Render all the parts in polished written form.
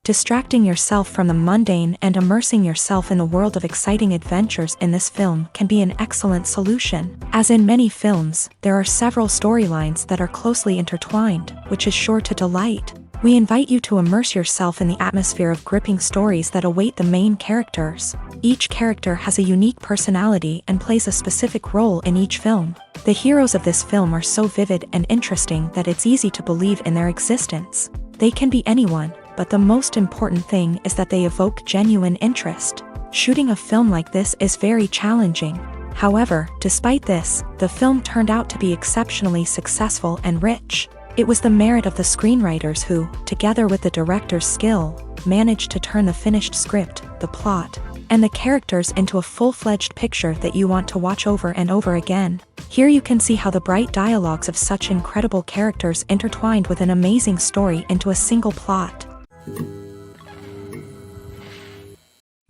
Distracting yourself from the mundane and immersing yourself in the world of exciting adventures in this film can be an excellent solution. As in many films, there are several storylines that are closely intertwined, which is sure to delight. We invite you to immerse yourself in the atmosphere of gripping stories that await the main characters. Each character has a unique personality and plays a specific role in each film. The heroes of this film are so vivid and interesting that it's easy to believe in their existence. They can be anyone, but the most important thing is that they evoke genuine interest. Shooting a film like this is very challenging. However, despite this, the film turned out to be exceptionally successful and rich. It was the merit of the screenwriters who, together with the director's skill, managed to turn the finished script, the plot, and the characters into a full-fledged picture that you want to watch over and over again. Here you can see how the bright dialogues of such incredible characters intertwined with an amazing story into a single plot.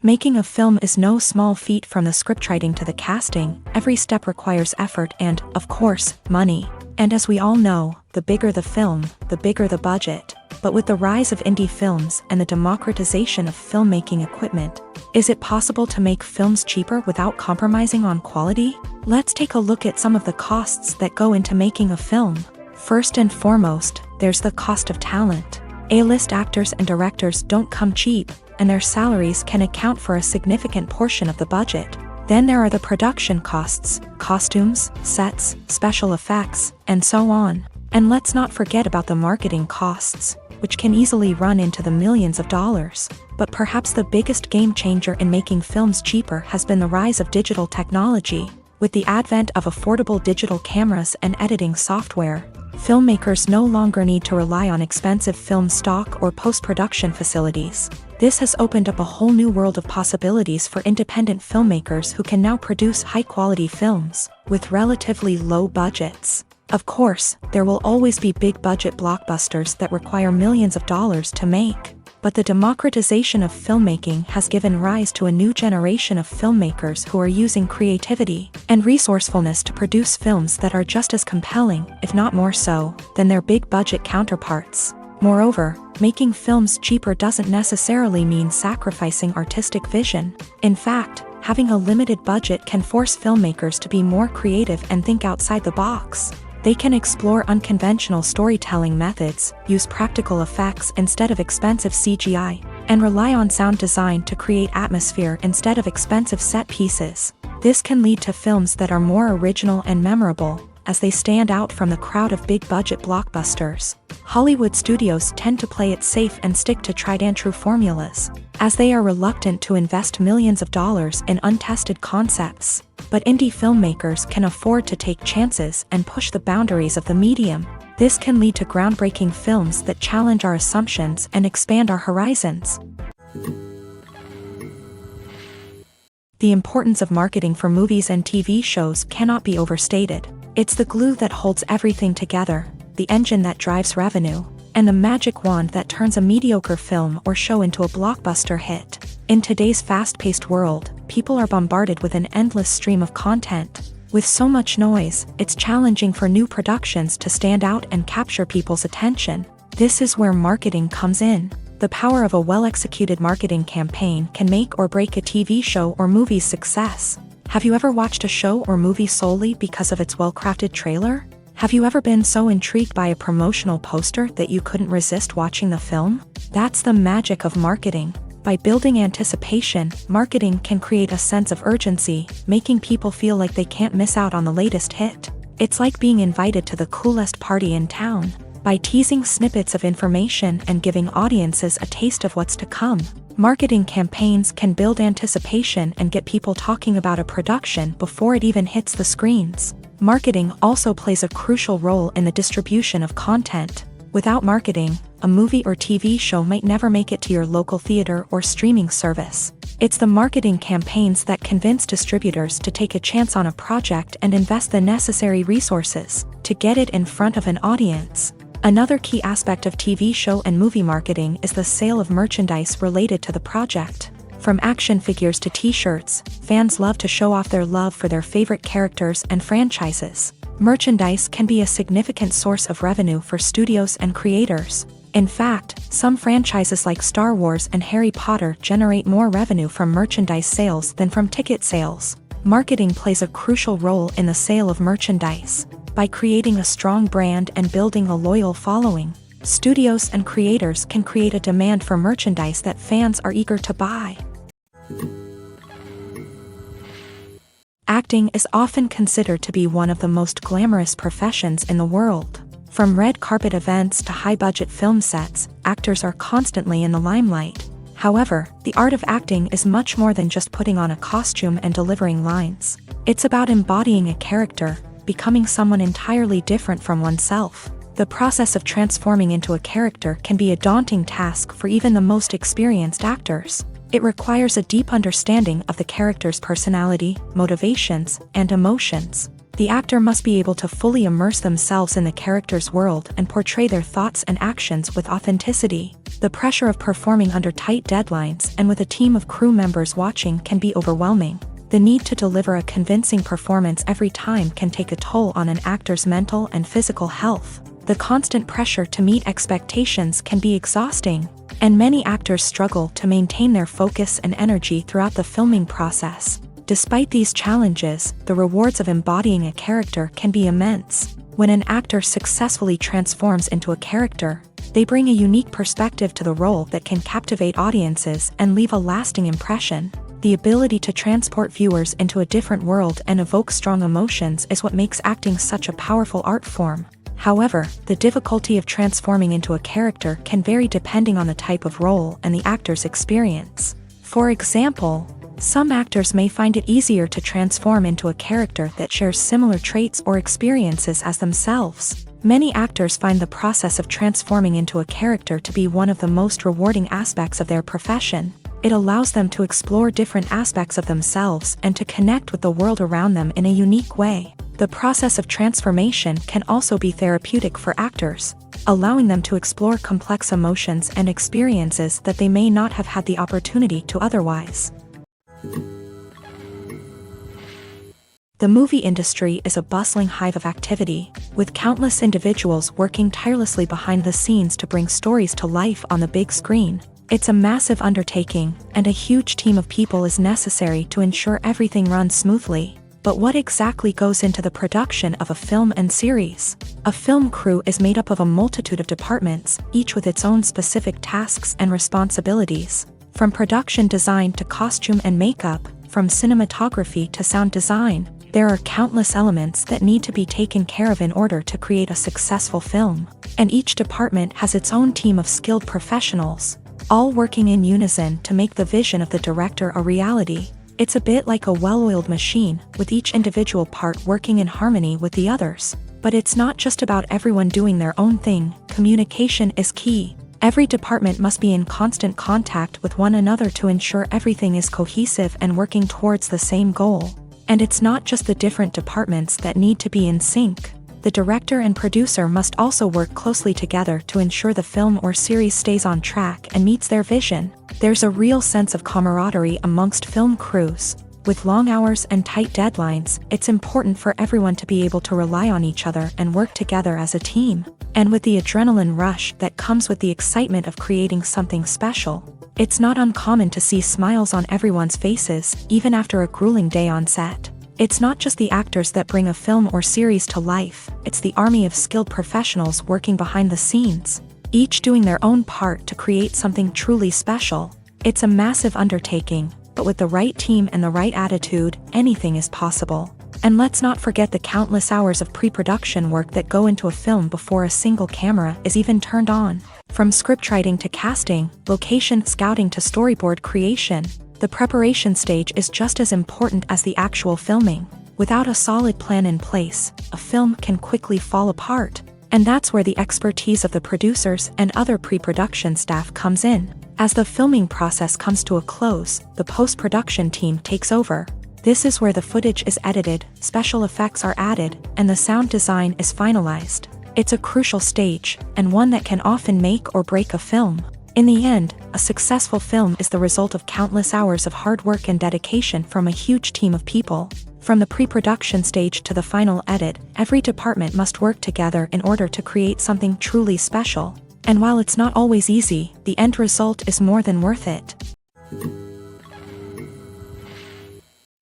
Making a film is no small feat. From the scriptwriting to the casting, every step requires effort and, of course, money. And as we all know, the bigger the film, the bigger the budget. But with the rise of indie films and the democratization of filmmaking equipment, is it possible to make films cheaper without compromising on quality? Let's take a look at some of the costs that go into making a film. First and foremost, there's the cost of talent. A-list actors and directors don't come cheap, and their salaries can account for a significant portion of the budget. Then there are the production costs, costumes, sets, special effects, and so on. And let's not forget about the marketing costs, which can easily run into the millions of dollars. But perhaps the biggest game changer in making films cheaper has been the rise of digital technology. With the advent of affordable digital cameras and editing software, filmmakers no longer need to rely on expensive film stock or post-production facilities. This has opened up a whole new world of possibilities for independent filmmakers who can now produce high-quality films with relatively low budgets. Of course, there will always be big-budget blockbusters that require millions of dollars to make. But the democratization of filmmaking has given rise to a new generation of filmmakers who are using creativity and resourcefulness to produce films that are just as compelling, if not more so, than their big-budget counterparts. Moreover, making films cheaper doesn't necessarily mean sacrificing artistic vision. In fact, having a limited budget can force filmmakers to be more creative and think outside the box. They can explore unconventional storytelling methods, use practical effects instead of expensive CGI, and rely on sound design to create atmosphere instead of expensive set pieces. This can lead to films that are more original and memorable, as they stand out from the crowd of big-budget blockbusters. Hollywood studios tend to play it safe and stick to tried-and-true formulas, as they are reluctant to invest millions of dollars in untested concepts. But indie filmmakers can afford to take chances and push the boundaries of the medium. This can lead to groundbreaking films that challenge our assumptions and expand our horizons. The importance of marketing for movies and TV shows cannot be overstated. It's the glue that holds everything together, the engine that drives revenue, and the magic wand that turns a mediocre film or show into a blockbuster hit. In today's fast-paced world, people are bombarded with an endless stream of content. With so much noise, it's challenging for new productions to stand out and capture people's attention. This is where marketing comes in. The power of a well-executed marketing campaign can make or break a TV show or movie's success. Have you ever watched a show or movie solely because of its well-crafted trailer? Have you ever been so intrigued by a promotional poster that you couldn't resist watching the film? That's the magic of marketing. By building anticipation, marketing can create a sense of urgency, making people feel like they can't miss out on the latest hit. It's like being invited to the coolest party in town. By teasing snippets of information and giving audiences a taste of what's to come, marketing campaigns can build anticipation and get people talking about a production before it even hits the screens. Marketing also plays a crucial role in the distribution of content. Without marketing, a movie or TV show might never make it to your local theater or streaming service. It's the marketing campaigns that convince distributors to take a chance on a project and invest the necessary resources to get it in front of an audience. Another key aspect of TV show and movie marketing is the sale of merchandise related to the project. From action figures to t-shirts, fans love to show off their love for their favorite characters and franchises. Merchandise can be a significant source of revenue for studios and creators. In fact, some franchises like Star Wars and Harry Potter generate more revenue from merchandise sales than from ticket sales. Marketing plays a crucial role in the sale of merchandise. By creating a strong brand and building a loyal following, studios and creators can create a demand for merchandise that fans are eager to buy. Acting is often considered to be one of the most glamorous professions in the world. From red carpet events to high-budget film sets, actors are constantly in the limelight. However, the art of acting is much more than just putting on a costume and delivering lines. It's about embodying a character, becoming someone entirely different from oneself. The process of transforming into a character can be a daunting task for even the most experienced actors. It requires a deep understanding of the character's personality, motivations, and emotions. The actor must be able to fully immerse themselves in the character's world and portray their thoughts and actions with authenticity. The pressure of performing under tight deadlines and with a team of crew members watching can be overwhelming. The need to deliver a convincing performance every time can take a toll on an actor's mental and physical health. The constant pressure to meet expectations can be exhausting, and many actors struggle to maintain their focus and energy throughout the filming process. Despite these challenges, the rewards of embodying a character can be immense. When an actor successfully transforms into a character, they bring a unique perspective to the role that can captivate audiences and leave a lasting impression. The ability to transport viewers into a different world and evoke strong emotions is what makes acting such a powerful art form. However, the difficulty of transforming into a character can vary depending on the type of role and the actor's experience. For example, some actors may find it easier to transform into a character that shares similar traits or experiences as themselves. Many actors find the process of transforming into a character to be one of the most rewarding aspects of their profession. It allows them to explore different aspects of themselves and to connect with the world around them in a unique way. The process of transformation can also be therapeutic for actors, allowing them to explore complex emotions and experiences that they may not have had the opportunity to otherwise. The movie industry is a bustling hive of activity, with countless individuals working tirelessly behind the scenes to bring stories to life on the big screen. It's a massive undertaking, and a huge team of people is necessary to ensure everything runs smoothly. But what exactly goes into the production of a film and series? A film crew is made up of a multitude of departments, each with its own specific tasks and responsibilities. From production design to costume and makeup, from cinematography to sound design, there are countless elements that need to be taken care of in order to create a successful film. And each department has its own team of skilled professionals, all working in unison to make the vision of the director a reality. It's a bit like a well-oiled machine, with each individual part working in harmony with the others. But it's not just about everyone doing their own thing. Communication is key. Every department must be in constant contact with one another to ensure everything is cohesive and working towards the same goal. And it's not just the different departments that need to be in sync. The director and producer must also work closely together to ensure the film or series stays on track and meets their vision. There's a real sense of camaraderie amongst film crews. With long hours and tight deadlines, it's important for everyone to be able to rely on each other and work together as a team. And with the adrenaline rush that comes with the excitement of creating something special, it's not uncommon to see smiles on everyone's faces, even after a grueling day on set. It's not just the actors that bring a film or series to life, it's the army of skilled professionals working behind the scenes, each doing their own part to create something truly special. It's a massive undertaking, but with the right team and the right attitude, anything is possible. And let's not forget the countless hours of pre-production work that go into a film before a single camera is even turned on. From scriptwriting to casting, location scouting to storyboard creation, the preparation stage is just as important as the actual filming. Without a solid plan in place, a film can quickly fall apart. And that's where the expertise of the producers and other pre-production staff comes in. As the filming process comes to a close, the post-production team takes over. This is where the footage is edited, special effects are added, and the sound design is finalized. It's a crucial stage, and one that can often make or break a film. In the end, a successful film is the result of countless hours of hard work and dedication from a huge team of people. From the pre-production stage to the final edit, every department must work together in order to create something truly special. And while it's not always easy, the end result is more than worth it.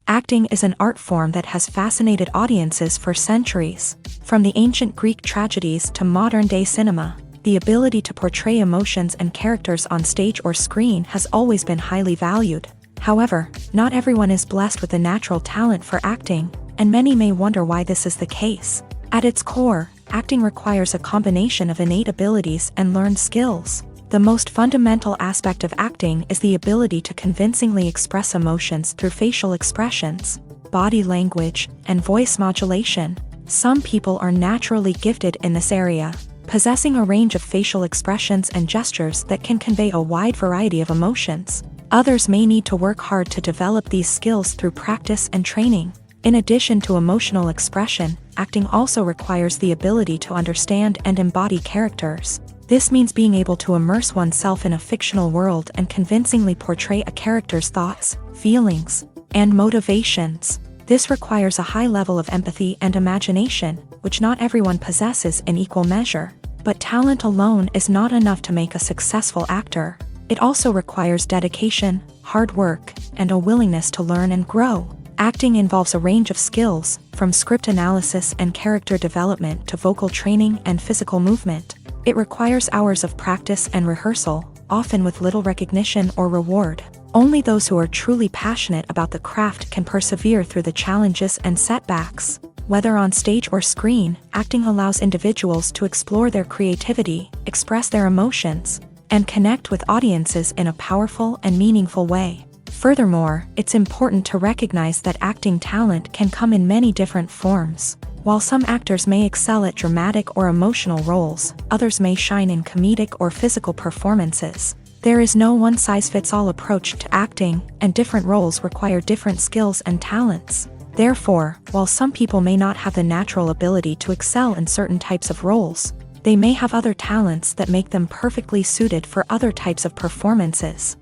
Acting is an art form that has fascinated audiences for centuries. From the ancient Greek tragedies to modern-day cinema, the ability to portray emotions and characters on stage or screen has always been highly valued. However, not everyone is blessed with a natural talent for acting, and many may wonder why this is the case. At its core, acting requires a combination of innate abilities and learned skills. The most fundamental aspect of acting is the ability to convincingly express emotions through facial expressions, body language, and voice modulation. Some people are naturally gifted in this area, possessing a range of facial expressions and gestures that can convey a wide variety of emotions. Others may need to work hard to develop these skills through practice and training. In addition to emotional expression, acting also requires the ability to understand and embody characters. This means being able to immerse oneself in a fictional world and convincingly portray a character's thoughts, feelings, and motivations. This requires a high level of empathy and imagination, which not everyone possesses in equal measure. But talent alone is not enough to make a successful actor. It also requires dedication, hard work, and a willingness to learn and grow. Acting involves a range of skills, from script analysis and character development to vocal training and physical movement. It requires hours of practice and rehearsal, often with little recognition or reward. Only those who are truly passionate about the craft can persevere through the challenges and setbacks. Whether on stage or screen, acting allows individuals to explore their creativity, express their emotions, and connect with audiences in a powerful and meaningful way. Furthermore, it's important to recognize that acting talent can come in many different forms. While some actors may excel at dramatic or emotional roles, others may shine in comedic or physical performances. There is no one-size-fits-all approach to acting, and different roles require different skills and talents. Therefore, while some people may not have the natural ability to excel in certain types of roles, they may have other talents that make them perfectly suited for other types of performances.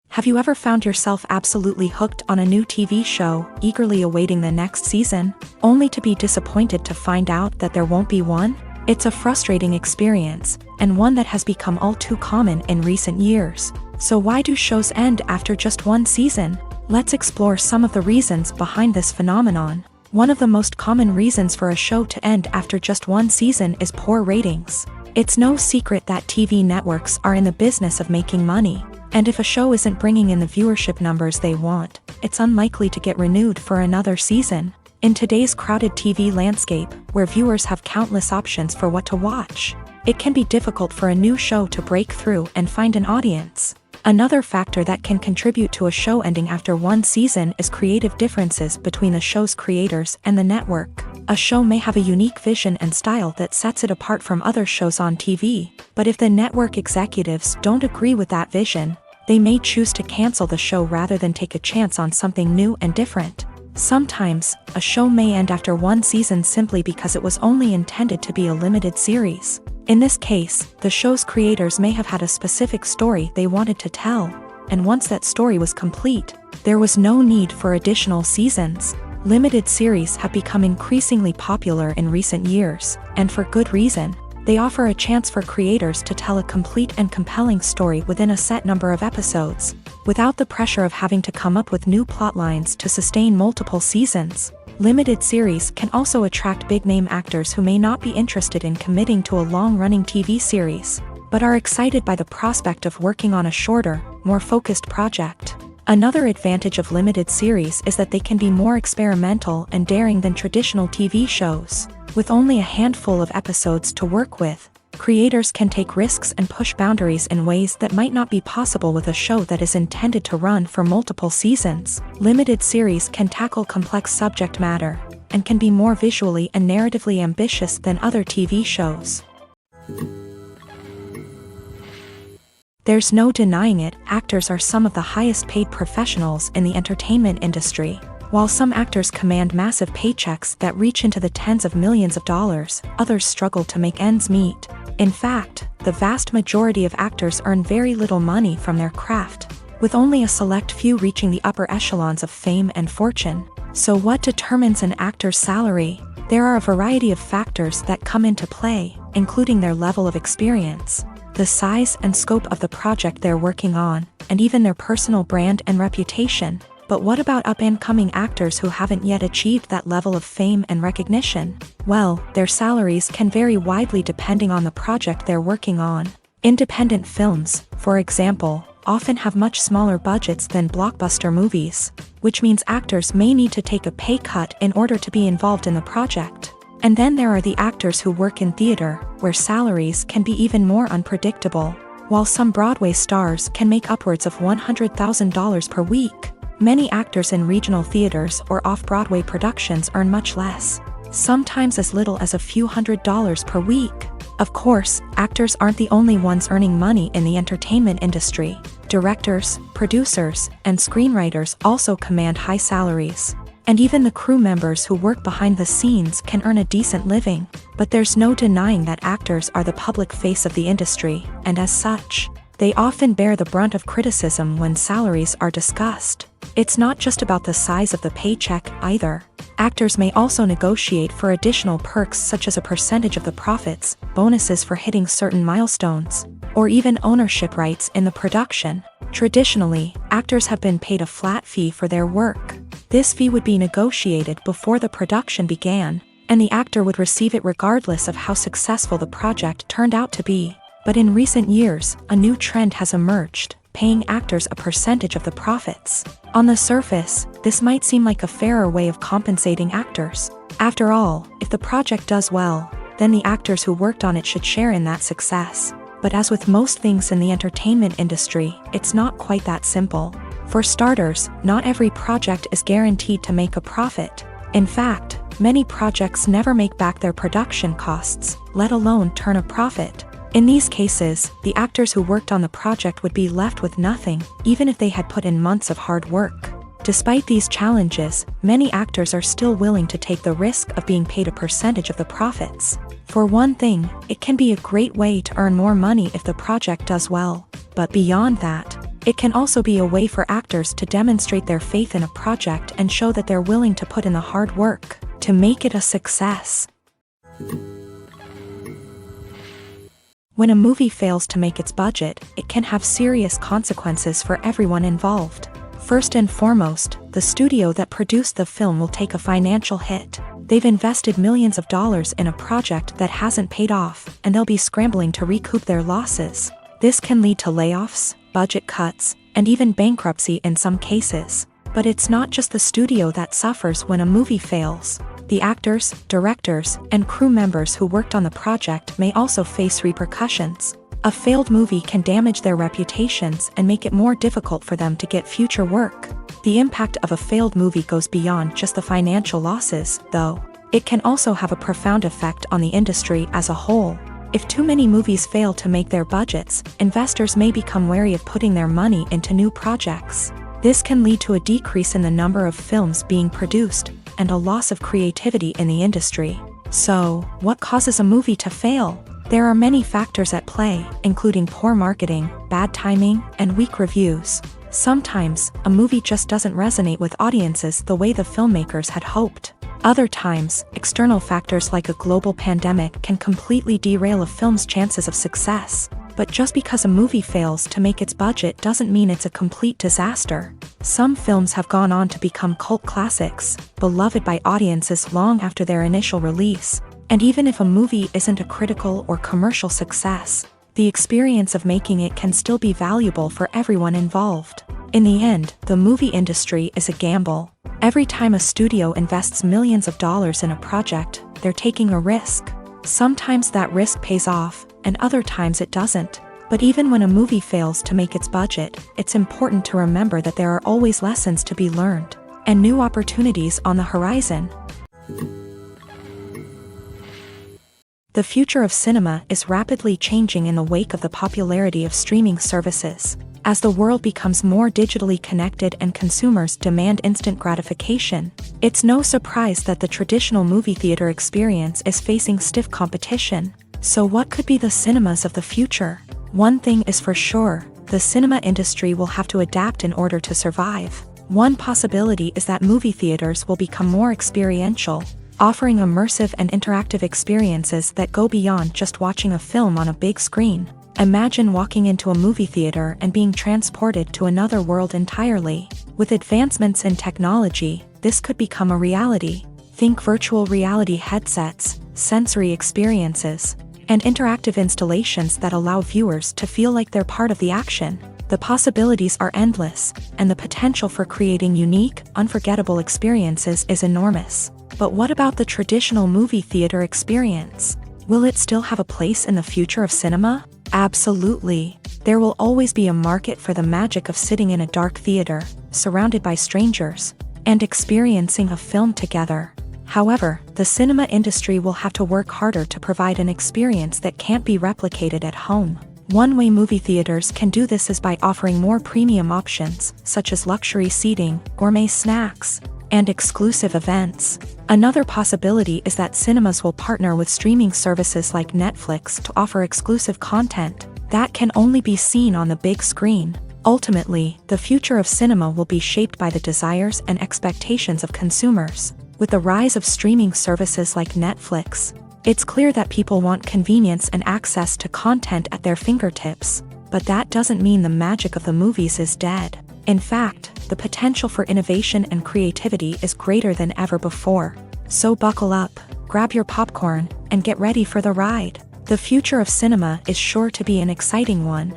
Have you ever found yourself absolutely hooked on a new TV show, eagerly awaiting the next season, only to be disappointed to find out that there won't be one? It's a frustrating experience, and one that has become all too common in recent years. So why do shows end after just one season? Let's explore some of the reasons behind this phenomenon. One of the most common reasons for a show to end after just one season is poor ratings. It's no secret that TV networks are in the business of making money. And if a show isn't bringing in the viewership numbers they want, it's unlikely to get renewed for another season. In today's crowded TV landscape, where viewers have countless options for what to watch, it can be difficult for a new show to break through and find an audience. Another factor that can contribute to a show ending after one season is creative differences between the show's creators and the network. A show may have a unique vision and style that sets it apart from other shows on TV, but if the network executives don't agree with that vision, they may choose to cancel the show rather than take a chance on something new and different. Sometimes, a show may end after one season simply because it was only intended to be a limited series. In this case, the show's creators may have had a specific story they wanted to tell, and once that story was complete, there was no need for additional seasons. Limited series have become increasingly popular in recent years, and for good reason. They offer a chance for creators to tell a complete and compelling story within a set number of episodes, without the pressure of having to come up with new plotlines to sustain multiple seasons. Limited series can also attract big-name actors who may not be interested in committing to a long-running TV series, but are excited by the prospect of working on a shorter, more focused project. Another advantage of limited series is that they can be more experimental and daring than traditional TV shows. With only a handful of episodes to work with, creators can take risks and push boundaries in ways that might not be possible with a show that is intended to run for multiple seasons. Limited series can tackle complex subject matter, and can be more visually and narratively ambitious than other TV shows. There's no denying it, actors are some of the highest paid professionals in the entertainment industry. While some actors command massive paychecks that reach into the tens of millions of dollars, others struggle to make ends meet. In fact, the vast majority of actors earn very little money from their craft, with only a select few reaching the upper echelons of fame and fortune. So what determines an actor's salary? There are a variety of factors that come into play, including their level of experience, the size and scope of the project they're working on, and even their personal brand and reputation. But what about up-and-coming actors who haven't yet achieved that level of fame and recognition? Well, their salaries can vary widely depending on the project they're working on. Independent films, for example, often have much smaller budgets than blockbuster movies, which means actors may need to take a pay cut in order to be involved in the project. And then there are the actors who work in theater, where salaries can be even more unpredictable. While some Broadway stars can make upwards of $100,000 per week, many actors in regional theaters or off-Broadway productions earn much less, sometimes as little as a few $100s per week. Of course, actors aren't the only ones earning money in the entertainment industry. Directors, producers, and screenwriters also command high salaries. And even the crew members who work behind the scenes can earn a decent living. But there's no denying that actors are the public face of the industry, and as such, they often bear the brunt of criticism when salaries are discussed. It's not just about the size of the paycheck, either. Actors may also negotiate for additional perks such as a percentage of the profits, bonuses for hitting certain milestones, or even ownership rights in the production. Traditionally, actors have been paid a flat fee for their work. This fee would be negotiated before the production began, and the actor would receive it regardless of how successful the project turned out to be. But in recent years, a new trend has emerged, paying actors a percentage of the profits. On the surface, this might seem like a fairer way of compensating actors. After all, if the project does well, then the actors who worked on it should share in that success. But as with most things in the entertainment industry, it's not quite that simple. For starters, not every project is guaranteed to make a profit. In fact, many projects never make back their production costs, let alone turn a profit. In these cases, the actors who worked on the project would be left with nothing, even if they had put in months of hard work. Despite these challenges, many actors are still willing to take the risk of being paid a percentage of the profits. For one thing, it can be a great way to earn more money if the project does well. But beyond that, it can also be a way for actors to demonstrate their faith in a project and show that they're willing to put in the hard work to make it a success. When a movie fails to make its budget, it can have serious consequences for everyone involved. First and foremost, the studio that produced the film will take a financial hit. They've invested millions of dollars in a project that hasn't paid off, and they'll be scrambling to recoup their losses. This can lead to layoffs, budget cuts, and even bankruptcy in some cases. But it's not just the studio that suffers when a movie fails. The actors, directors, and crew members who worked on the project may also face repercussions. A failed movie can damage their reputations and make it more difficult for them to get future work. The impact of a failed movie goes beyond just the financial losses, though. It can also have a profound effect on the industry as a whole. If too many movies fail to make their budgets, investors may become wary of putting their money into new projects. This can lead to a decrease in the number of films being produced, and a loss of creativity in the industry. So, what causes a movie to fail? There are many factors at play, including poor marketing, bad timing, and weak reviews. Sometimes, a movie just doesn't resonate with audiences the way the filmmakers had hoped. Other times, external factors like a global pandemic can completely derail a film's chances of success. But just because a movie fails to make its budget doesn't mean it's a complete disaster. Some films have gone on to become cult classics, beloved by audiences long after their initial release. And even if a movie isn't a critical or commercial success, the experience of making it can still be valuable for everyone involved. In the end, the movie industry is a gamble. Every time a studio invests millions of dollars in a project, they're taking a risk. Sometimes that risk pays off, and other times it doesn't. But even when a movie fails to make its budget, it's important to remember that there are always lessons to be learned, and new opportunities on the horizon. The future of cinema is rapidly changing in the wake of the popularity of streaming services. As the world becomes more digitally connected and consumers demand instant gratification, it's no surprise that the traditional movie theater experience is facing stiff competition. So what could be the cinemas of the future? One thing is for sure, the cinema industry will have to adapt in order to survive. One possibility is that movie theaters will become more experiential, offering immersive and interactive experiences that go beyond just watching a film on a big screen. Imagine walking into a movie theater and being transported to another world entirely. With advancements in technology, this could become a reality. Think virtual reality headsets, sensory experiences, and interactive installations that allow viewers to feel like they're part of the action. The possibilities are endless, and the potential for creating unique, unforgettable experiences is enormous. But what about the traditional movie theater experience? Will it still have a place in the future of cinema? Absolutely. There will always be a market for the magic of sitting in a dark theater, surrounded by strangers, and experiencing a film together. However, the cinema industry will have to work harder to provide an experience that can't be replicated at home. One way movie theaters can do this is by offering more premium options, such as luxury seating, gourmet snacks, and exclusive events. Another possibility is that cinemas will partner with streaming services like Netflix to offer exclusive content that can only be seen on the big screen. Ultimately, the future of cinema will be shaped by the desires and expectations of consumers. With the rise of streaming services like Netflix, it's clear that people want convenience and access to content at their fingertips. But that doesn't mean the magic of the movies is dead. In fact, the potential for innovation and creativity is greater than ever before. So buckle up, grab your popcorn, and get ready for the ride. The future of cinema is sure to be an exciting one.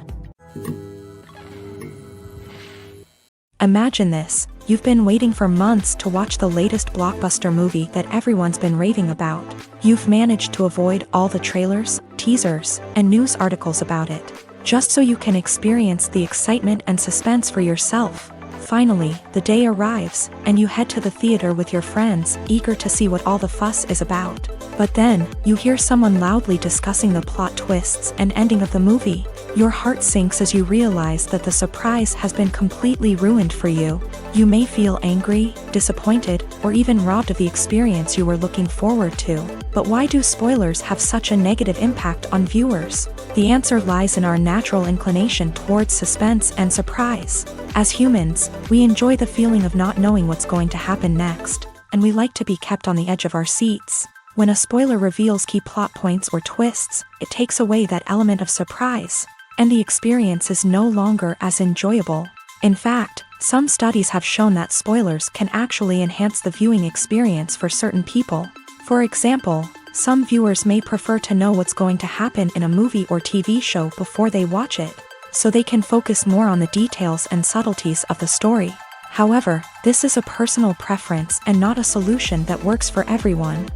Imagine this. You've been waiting for months to watch the latest blockbuster movie that everyone's been raving about. You've managed to avoid all the trailers, teasers, and news articles about it, just so you can experience the excitement and suspense for yourself. Finally, the day arrives, and you head to the theater with your friends, eager to see what all the fuss is about. But then, you hear someone loudly discussing the plot twists and ending of the movie. Your heart sinks as you realize that the surprise has been completely ruined for you. You may feel angry, disappointed, or even robbed of the experience you were looking forward to. But why do spoilers have such a negative impact on viewers? The answer lies in our natural inclination towards suspense and surprise. As humans, we enjoy the feeling of not knowing what's going to happen next, and we like to be kept on the edge of our seats. When a spoiler reveals key plot points or twists, it takes away that element of surprise, and the experience is no longer as enjoyable. In fact, some studies have shown that spoilers can actually enhance the viewing experience for certain people. For example, some viewers may prefer to know what's going to happen in a movie or TV show before they watch it, so they can focus more on the details and subtleties of the story. However, this is a personal preference and not a solution that works for everyone.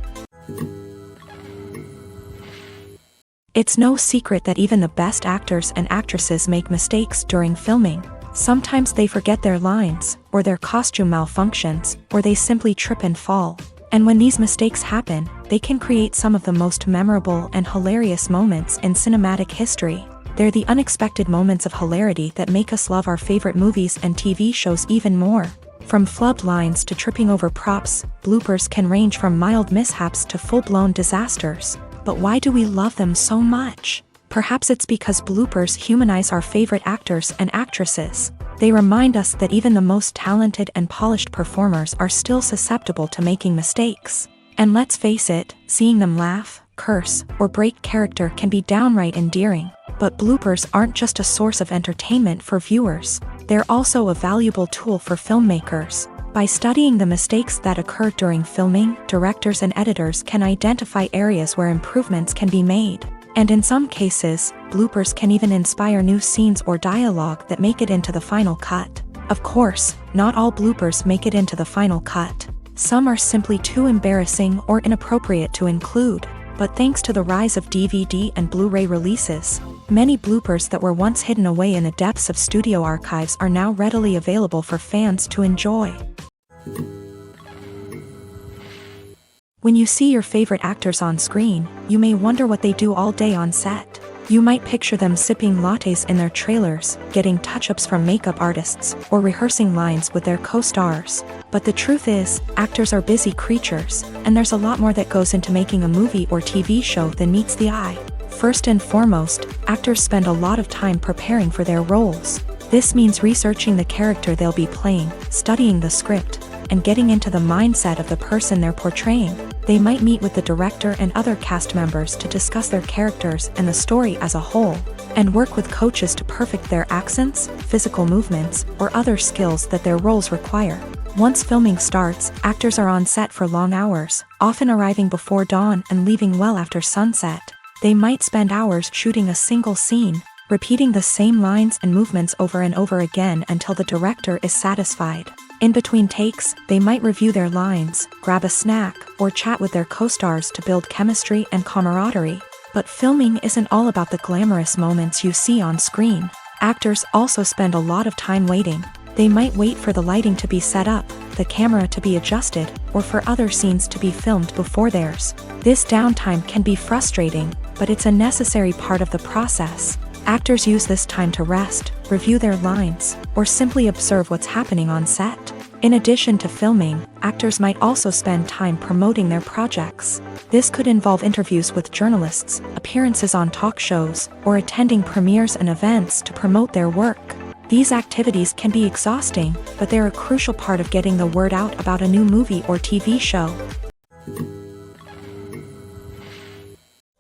It's no secret that even the best actors and actresses make mistakes during filming. Sometimes they forget their lines, or their costume malfunctions, or they simply trip and fall. And when these mistakes happen, they can create some of the most memorable and hilarious moments in cinematic history. They're the unexpected moments of hilarity that make us love our favorite movies and TV shows even more. From flubbed lines to tripping over props, bloopers can range from mild mishaps to full-blown disasters. But why do we love them so much? Perhaps it's because bloopers humanize our favorite actors and actresses. They remind us that even the most talented and polished performers are still susceptible to making mistakes. And let's face it, seeing them laugh, curse, or break character can be downright endearing. But bloopers aren't just a source of entertainment for viewers, they're also a valuable tool for filmmakers. By studying the mistakes that occur during filming, directors and editors can identify areas where improvements can be made. And in some cases, bloopers can even inspire new scenes or dialogue that make it into the final cut. Of course, not all bloopers make it into the final cut. Some are simply too embarrassing or inappropriate to include. But thanks to the rise of DVD and Blu-ray releases, many bloopers that were once hidden away in the depths of studio archives are now readily available for fans to enjoy. When you see your favorite actors on screen, you may wonder what they do all day on set. You might picture them sipping lattes in their trailers, getting touch-ups from makeup artists, or rehearsing lines with their co-stars. But the truth is, actors are busy creatures, and there's a lot more that goes into making a movie or TV show than meets the eye. First and foremost, actors spend a lot of time preparing for their roles. This means researching the character they'll be playing, studying the script, and getting into the mindset of the person they're portraying. They might meet with the director and other cast members to discuss their characters and the story as a whole, and work with coaches to perfect their accents, physical movements, or other skills that their roles require. Once filming starts, actors are on set for long hours, often arriving before dawn and leaving well after sunset. They might spend hours shooting a single scene, repeating the same lines and movements over and over again until the director is satisfied. In between takes, they might review their lines, grab a snack, or chat with their co-stars to build chemistry and camaraderie. But filming isn't all about the glamorous moments you see on screen. Actors also spend a lot of time waiting. They might wait for the lighting to be set up, the camera to be adjusted, or for other scenes to be filmed before theirs. This downtime can be frustrating, but it's a necessary part of the process. Actors use this time to rest, review their lines, or simply observe what's happening on set. In addition to filming, actors might also spend time promoting their projects. This could involve interviews with journalists, appearances on talk shows, or attending premieres and events to promote their work. These activities can be exhausting, but they're a crucial part of getting the word out about a new movie or TV show.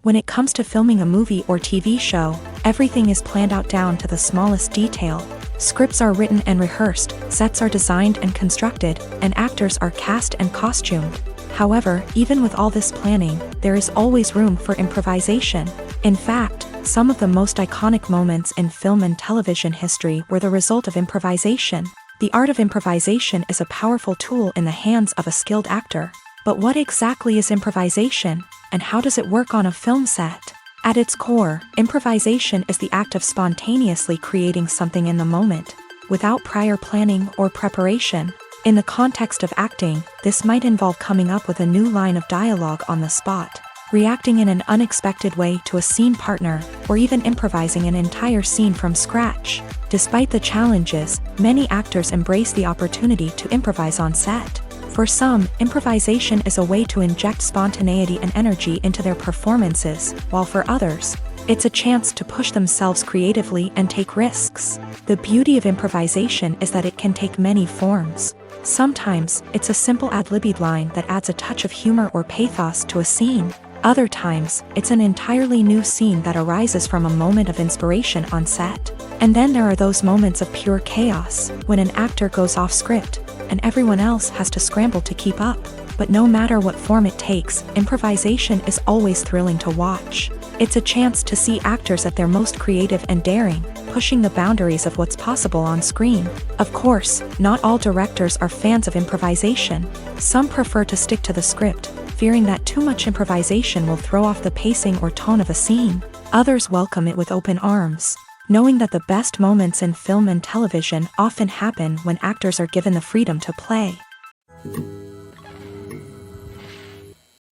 When it comes to filming a movie or TV show, everything is planned out down to the smallest detail. Scripts are written and rehearsed, sets are designed and constructed, and actors are cast and costumed. However, even with all this planning, there is always room for improvisation. In fact, some of the most iconic moments in film and television history were the result of improvisation. The art of improvisation is a powerful tool in the hands of a skilled actor. But what exactly is improvisation, and how does it work on a film set? At its core, improvisation is the act of spontaneously creating something in the moment, without prior planning or preparation. In the context of acting, this might involve coming up with a new line of dialogue on the spot, reacting in an unexpected way to a scene partner, or even improvising an entire scene from scratch. Despite the challenges, many actors embrace the opportunity to improvise on set. For some, improvisation is a way to inject spontaneity and energy into their performances, while for others, it's a chance to push themselves creatively and take risks. The beauty of improvisation is that it can take many forms. Sometimes, it's a simple ad-libbed line that adds a touch of humor or pathos to a scene. Other times, it's an entirely new scene that arises from a moment of inspiration on set. And then there are those moments of pure chaos, when an actor goes off script, and everyone else has to scramble to keep up. But no matter what form it takes, improvisation is always thrilling to watch. It's a chance to see actors at their most creative and daring, pushing the boundaries of what's possible on screen. Of course, not all directors are fans of improvisation. Some prefer to stick to the script, fearing that too much improvisation will throw off the pacing or tone of a scene. Others welcome it with open arms, knowing that the best moments in film and television often happen when actors are given the freedom to play.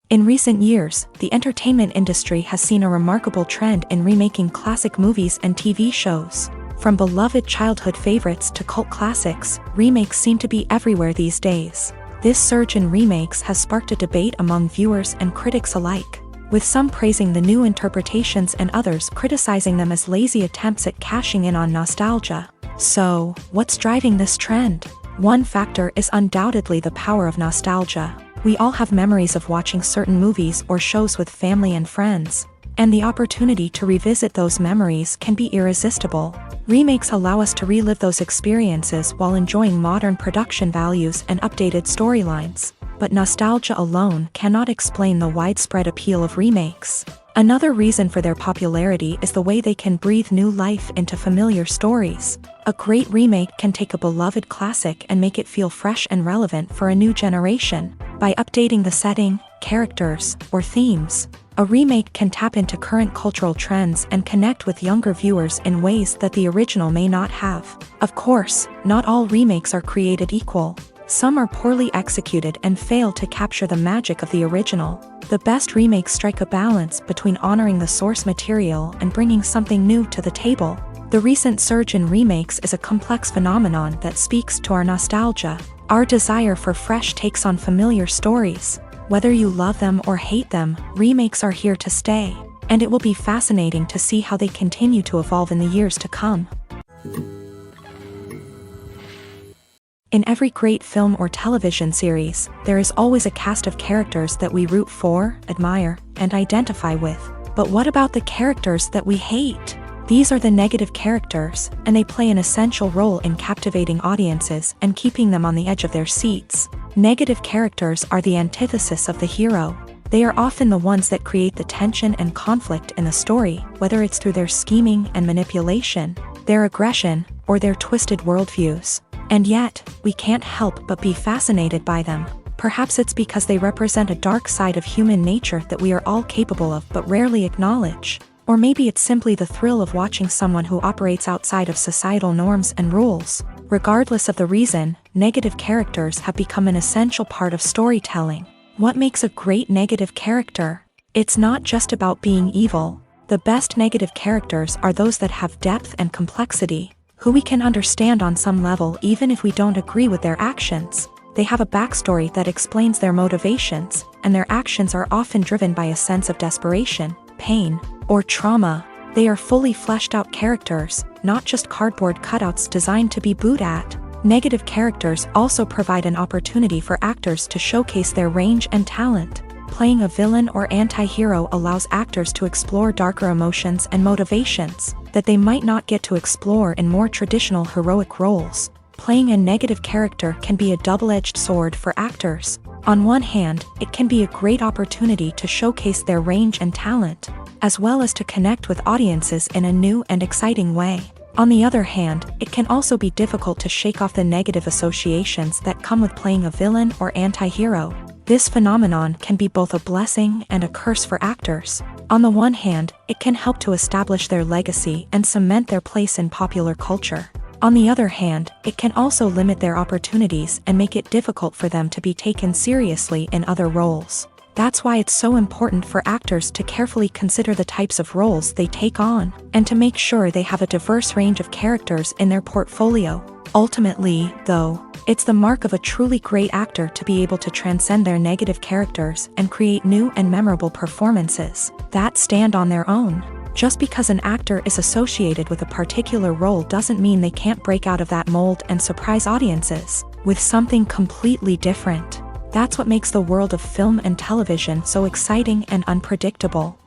In recent years, the entertainment industry has seen a remarkable trend in remaking classic movies and TV shows. From beloved childhood favorites to cult classics, remakes seem to be everywhere these days. This surge in remakes has sparked a debate among viewers and critics alike, with some praising the new interpretations and others criticizing them as lazy attempts at cashing in on nostalgia. So, what's driving this trend? One factor is undoubtedly the power of nostalgia. We all have memories of watching certain movies or shows with family and friends, and the opportunity to revisit those memories can be irresistible. Remakes allow us to relive those experiences while enjoying modern production values and updated storylines. But nostalgia alone cannot explain the widespread appeal of remakes. Another reason for their popularity is the way they can breathe new life into familiar stories. A great remake can take a beloved classic and make it feel fresh and relevant for a new generation. By updating the setting, characters, or themes, a remake can tap into current cultural trends and connect with younger viewers in ways that the original may not have. Of course, not all remakes are created equal. Some are poorly executed and fail to capture the magic of the original. The best remakes strike a balance between honoring the source material and bringing something new to the table. The recent surge in remakes is a complex phenomenon that speaks to our nostalgia, our desire for fresh takes on familiar stories. Whether you love them or hate them, remakes are here to stay, and it will be fascinating to see how they continue to evolve in the years to come. In every great film or television series, there is always a cast of characters that we root for, admire, and identify with. But what about the characters that we hate? These are the negative characters, and they play an essential role in captivating audiences and keeping them on the edge of their seats. Negative characters are the antithesis of the hero. They are often the ones that create the tension and conflict in the story, whether it's through their scheming and manipulation, their aggression, or their twisted worldviews. And yet, we can't help but be fascinated by them. Perhaps it's because they represent a dark side of human nature that we are all capable of but rarely acknowledge. Or maybe it's simply the thrill of watching someone who operates outside of societal norms and rules. Regardless of the reason, negative characters have become an essential part of storytelling. What makes a great negative character? It's not just about being evil. The best negative characters are those that have depth and complexity, who we can understand on some level even if we don't agree with their actions. They have a backstory that explains their motivations, and their actions are often driven by a sense of desperation, pain, or trauma. They are fully fleshed out characters, not just cardboard cutouts designed to be booed at. Negative characters also provide an opportunity for actors to showcase their range and talent. Playing a villain or anti-hero allows actors to explore darker emotions and motivations that they might not get to explore in more traditional heroic roles. Playing a negative character can be a double-edged sword for actors. On one hand, it can be a great opportunity to showcase their range and talent, as well as to connect with audiences in a new and exciting way. On the other hand, it can also be difficult to shake off the negative associations that come with playing a villain or anti-hero. This phenomenon can be both a blessing and a curse for actors. On the one hand, it can help to establish their legacy and cement their place in popular culture. On the other hand, it can also limit their opportunities and make it difficult for them to be taken seriously in other roles. That's why it's so important for actors to carefully consider the types of roles they take on, and to make sure they have a diverse range of characters in their portfolio. Ultimately, though, it's the mark of a truly great actor to be able to transcend their negative characters and create new and memorable performances that stand on their own. Just because an actor is associated with a particular role doesn't mean they can't break out of that mold and surprise audiences with something completely different. That's what makes the world of film and television so exciting and unpredictable.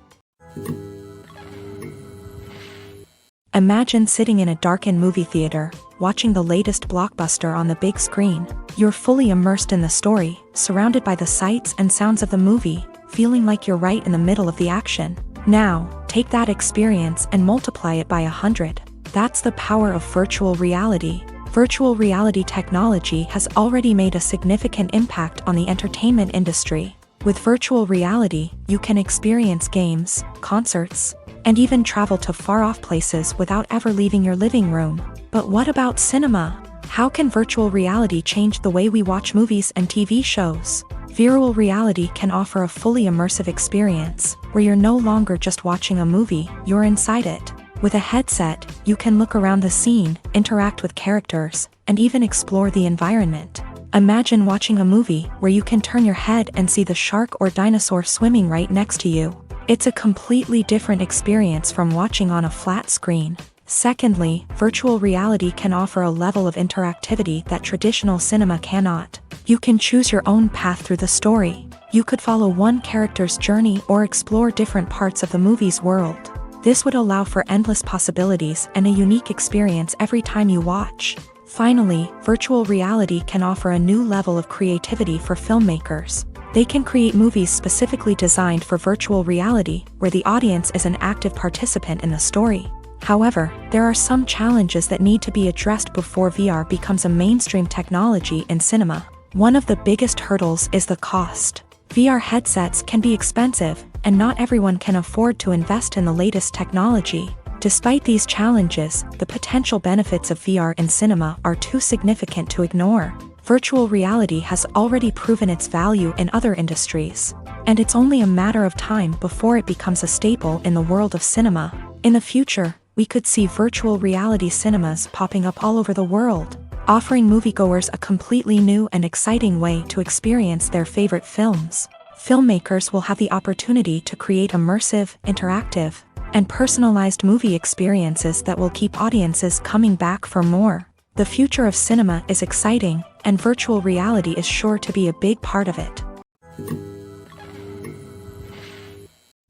Imagine sitting in a darkened movie theater, watching the latest blockbuster on the big screen. You're fully immersed in the story, surrounded by the sights and sounds of the movie, feeling like you're right in the middle of the action. Now, take that experience and multiply it by 100. That's the power of virtual reality. Virtual reality technology has already made a significant impact on the entertainment industry. With virtual reality, you can experience games, concerts, and even travel to far-off places without ever leaving your living room. But what about cinema? How can virtual reality change the way we watch movies and TV shows? Virtual reality can offer a fully immersive experience, where you're no longer just watching a movie, you're inside it. With a headset, you can look around the scene, interact with characters, and even explore the environment. Imagine watching a movie where you can turn your head and see the shark or dinosaur swimming right next to you. It's a completely different experience from watching on a flat screen. Secondly, virtual reality can offer a level of interactivity that traditional cinema cannot. You can choose your own path through the story. You could follow one character's journey or explore different parts of the movie's world. This would allow for endless possibilities and a unique experience every time you watch. Finally, virtual reality can offer a new level of creativity for filmmakers. They can create movies specifically designed for virtual reality, where the audience is an active participant in the story. However, there are some challenges that need to be addressed before VR becomes a mainstream technology in cinema. One of the biggest hurdles is the cost. VR headsets can be expensive, and not everyone can afford to invest in the latest technology. Despite these challenges, the potential benefits of VR in cinema are too significant to ignore. Virtual reality has already proven its value in other industries, and it's only a matter of time before it becomes a staple in the world of cinema. In the future, we could see virtual reality cinemas popping up all over the world, offering moviegoers a completely new and exciting way to experience their favorite films. Filmmakers will have the opportunity to create immersive, interactive, and personalized movie experiences that will keep audiences coming back for more. The future of cinema is exciting, and virtual reality is sure to be a big part of it.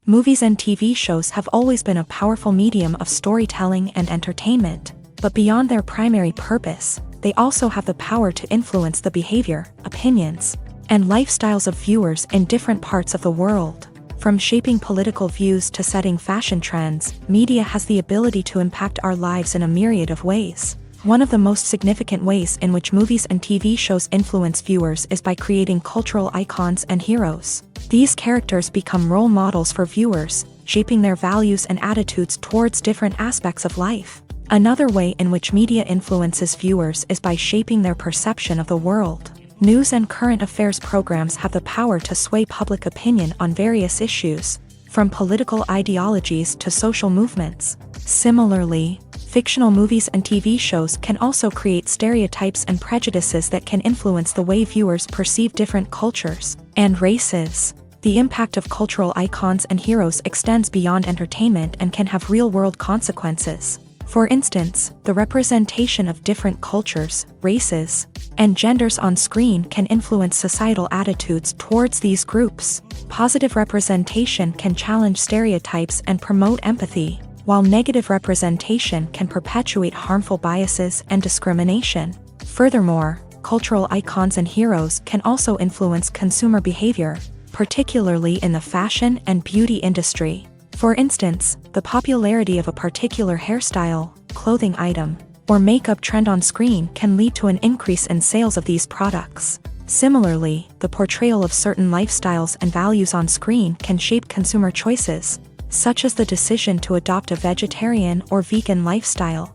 Movies and TV shows have always been a powerful medium of storytelling and entertainment, but beyond their primary purpose, they also have the power to influence the behavior, opinions, and lifestyles of viewers in different parts of the world. From shaping political views to setting fashion trends, media has the ability to impact our lives in a myriad of ways. One of the most significant ways in which movies and TV shows influence viewers is by creating cultural icons and heroes. These characters become role models for viewers, shaping their values and attitudes towards different aspects of life. Another way in which media influences viewers is by shaping their perception of the world. News and current affairs programs have the power to sway public opinion on various issues, from political ideologies to social movements. Similarly, fictional movies and TV shows can also create stereotypes and prejudices that can influence the way viewers perceive different cultures and races. The impact of cultural icons and heroes extends beyond entertainment and can have real-world consequences. For instance, the representation of different cultures, races, and genders on screen can influence societal attitudes towards these groups. Positive representation can challenge stereotypes and promote empathy, while negative representation can perpetuate harmful biases and discrimination. Furthermore, cultural icons and heroes can also influence consumer behavior, particularly in the fashion and beauty industry. For instance, the popularity of a particular hairstyle, clothing item, or makeup trend on screen can lead to an increase in sales of these products. Similarly, the portrayal of certain lifestyles and values on screen can shape consumer choices, such as the decision to adopt a vegetarian or vegan lifestyle.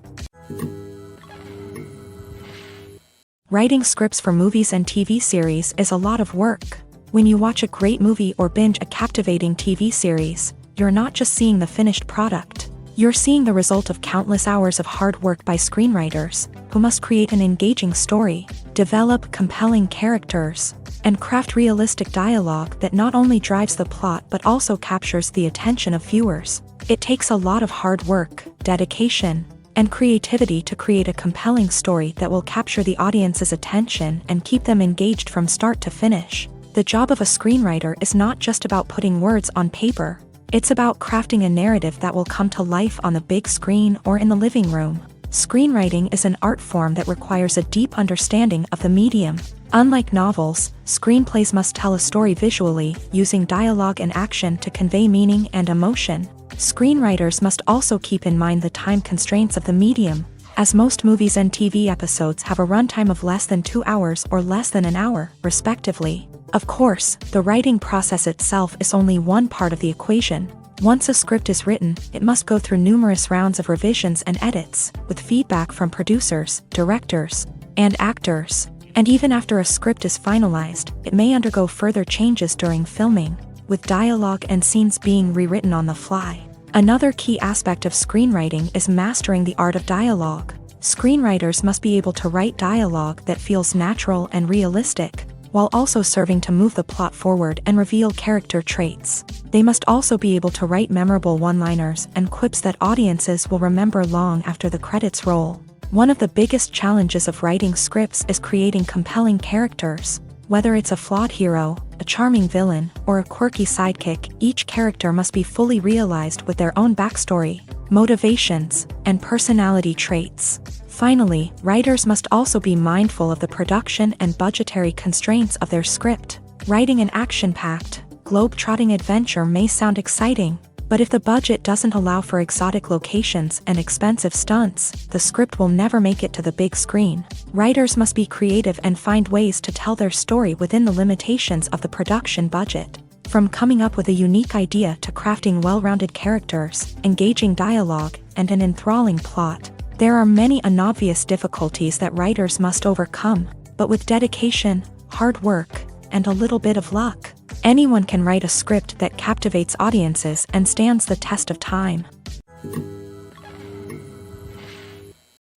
Writing scripts for movies and TV series is a lot of work. When you watch a great movie or binge a captivating TV series, you're not just seeing the finished product. You're seeing the result of countless hours of hard work by screenwriters, who must create an engaging story, develop compelling characters, and craft realistic dialogue that not only drives the plot but also captures the attention of viewers. It takes a lot of hard work, dedication, and creativity to create a compelling story that will capture the audience's attention and keep them engaged from start to finish. The job of a screenwriter is not just about putting words on paper. It's about crafting a narrative that will come to life on the big screen or in the living room. Screenwriting is an art form that requires a deep understanding of the medium. Unlike novels, screenplays must tell a story visually, using dialogue and action to convey meaning and emotion. Screenwriters must also keep in mind the time constraints of the medium, as most movies and TV episodes have a runtime of less than 2 hours or less than an hour, respectively. Of course, the writing process itself is only one part of the equation. Once a script is written, it must go through numerous rounds of revisions and edits, with feedback from producers, directors, and actors. And even after a script is finalized, it may undergo further changes during filming, with dialogue and scenes being rewritten on the fly. Another key aspect of screenwriting is mastering the art of dialogue. Screenwriters must be able to write dialogue that feels natural and realistic, while also serving to move the plot forward and reveal character traits. They must also be able to write memorable one-liners and quips that audiences will remember long after the credits roll. One of the biggest challenges of writing scripts is creating compelling characters. Whether it's a flawed hero, a charming villain, or a quirky sidekick, each character must be fully realized with their own backstory, motivations, and personality traits. Finally, writers must also be mindful of the production and budgetary constraints of their script. Writing an action-packed, globe-trotting adventure may sound exciting, but if the budget doesn't allow for exotic locations and expensive stunts, the script will never make it to the big screen. Writers must be creative and find ways to tell their story within the limitations of the production budget. From coming up with a unique idea to crafting well-rounded characters, engaging dialogue, and an enthralling plot, there are many unobvious difficulties that writers must overcome, but with dedication, hard work, and a little bit of luck, anyone can write a script that captivates audiences and stands the test of time.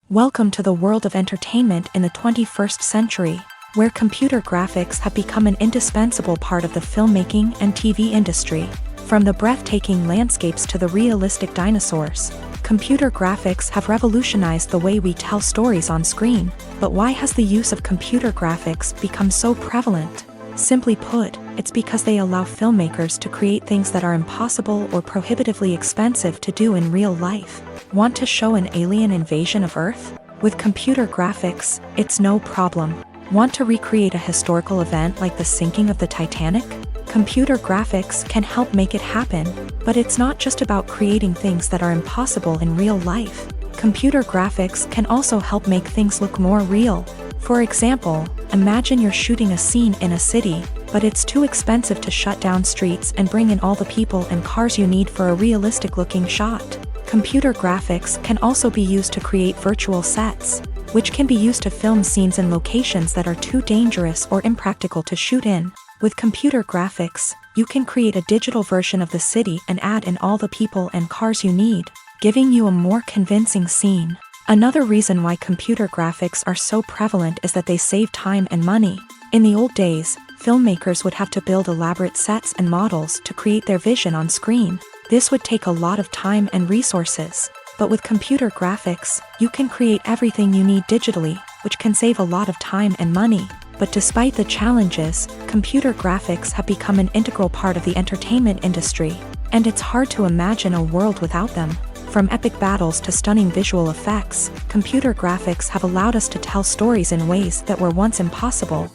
Welcome to the world of entertainment in the 21st century, where computer graphics have become an indispensable part of the filmmaking and TV industry. From the breathtaking landscapes to the realistic dinosaurs, computer graphics have revolutionized the way we tell stories on screen. But why has the use of computer graphics become so prevalent? Simply put, it's because they allow filmmakers to create things that are impossible or prohibitively expensive to do in real life. Want to show an alien invasion of Earth? With computer graphics, it's no problem. Want to recreate a historical event like the sinking of the Titanic? Computer graphics can help make it happen, but it's not just about creating things that are impossible in real life. Computer graphics can also help make things look more real. For example, imagine you're shooting a scene in a city, but it's too expensive to shut down streets and bring in all the people and cars you need for a realistic-looking shot. Computer graphics can also be used to create virtual sets, which can be used to film scenes in locations that are too dangerous or impractical to shoot in. With computer graphics, you can create a digital version of the city and add in all the people and cars you need, giving you a more convincing scene. Another reason why computer graphics are so prevalent is that they save time and money. In the old days, filmmakers would have to build elaborate sets and models to create their vision on screen. This would take a lot of time and resources. But with computer graphics, you can create everything you need digitally, which can save a lot of time and money. But despite the challenges, computer graphics have become an integral part of the entertainment industry, and it's hard to imagine a world without them. From epic battles to stunning visual effects, computer graphics have allowed us to tell stories in ways that were once impossible.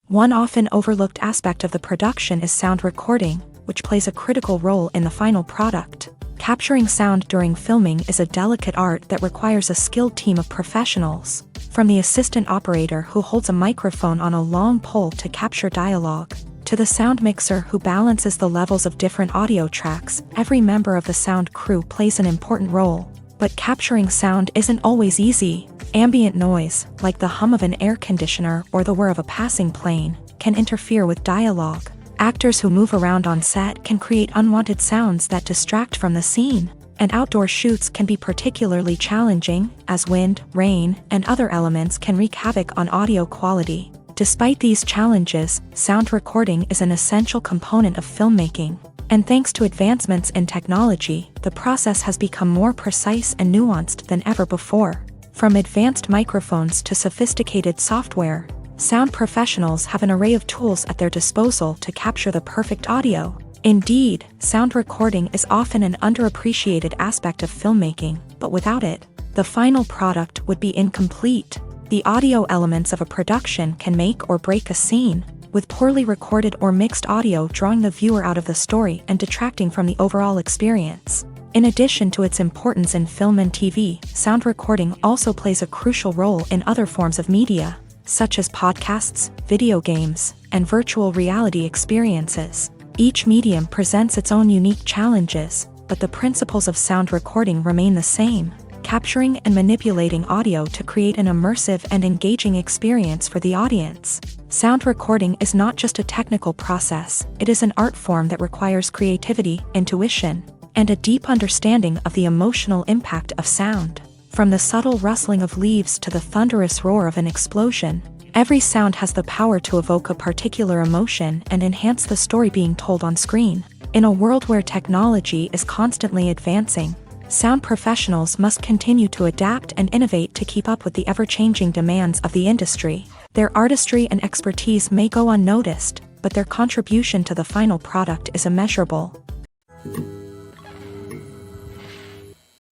One often overlooked aspect of the production is sound recording, which plays a critical role in the final product. Capturing sound during filming is a delicate art that requires a skilled team of professionals. From the assistant operator who holds a microphone on a long pole to capture dialogue, to the sound mixer who balances the levels of different audio tracks, every member of the sound crew plays an important role. But capturing sound isn't always easy. Ambient noise, like the hum of an air conditioner or the whir of a passing plane, can interfere with dialogue. Actors who move around on set can create unwanted sounds that distract from the scene. And outdoor shoots can be particularly challenging, as wind, rain, and other elements can wreak havoc on audio quality. Despite these challenges, sound recording is an essential component of filmmaking. And thanks to advancements in technology, the process has become more precise and nuanced than ever before. From advanced microphones to sophisticated software, sound professionals have an array of tools at their disposal to capture the perfect audio. Indeed, sound recording is often an underappreciated aspect of filmmaking, but without it, the final product would be incomplete. The audio elements of a production can make or break a scene, with poorly recorded or mixed audio drawing the viewer out of the story and detracting from the overall experience. In addition to its importance in film and TV, sound recording also plays a crucial role in other forms of media, such as podcasts, video games, and virtual reality experiences. Each medium presents its own unique challenges, but the principles of sound recording remain the same: capturing and manipulating audio to create an immersive and engaging experience for the audience. Sound recording is not just a technical process, it is an art form that requires creativity, intuition, and a deep understanding of the emotional impact of sound. From the subtle rustling of leaves to the thunderous roar of an explosion, every sound has the power to evoke a particular emotion and enhance the story being told on screen. In a world where technology is constantly advancing, Sound professionals must continue to adapt and innovate to keep up with the ever-changing demands of the industry. Their artistry and expertise may go unnoticed, but their contribution to the final product is immeasurable.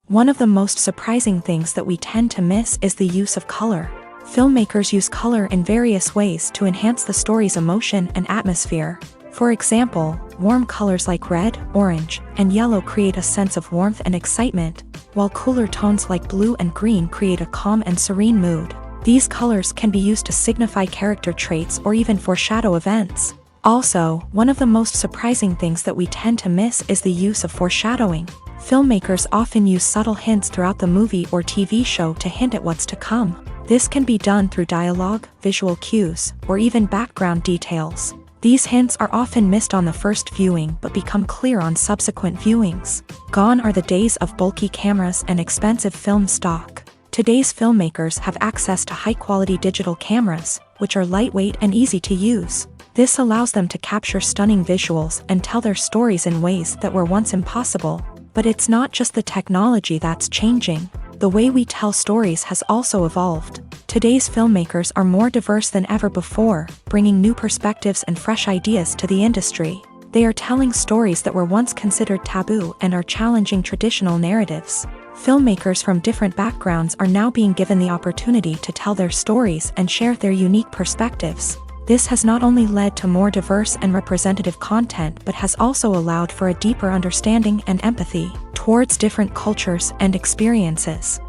One of the most surprising things that we tend to miss is the use of color. Filmmakers use color in various ways to enhance the story's emotion and atmosphere. For example, warm colors like red, orange, and yellow create a sense of warmth and excitement, while cooler tones like blue and green create a calm and serene mood. These colors can be used to signify character traits or even foreshadow events. Also, one of the most surprising things that we tend to miss is the use of foreshadowing. Filmmakers often use subtle hints throughout the movie or TV show to hint at what's to come. This can be done through dialogue, visual cues, or even background details. These hints are often missed on the first viewing but become clear on subsequent viewings. Gone are the days of bulky cameras and expensive film stock. Today's filmmakers have access to high-quality digital cameras, which are lightweight and easy to use. This allows them to capture stunning visuals and tell their stories in ways that were once impossible. But it's not just the technology that's changing. The way we tell stories has also evolved. Today's filmmakers are more diverse than ever before, bringing new perspectives and fresh ideas to the industry. They are telling stories that were once considered taboo and are challenging traditional narratives. Filmmakers from different backgrounds are now being given the opportunity to tell their stories and share their unique perspectives. This has not only led to more diverse and representative content but has also allowed for a deeper understanding and empathy towards different cultures and experiences.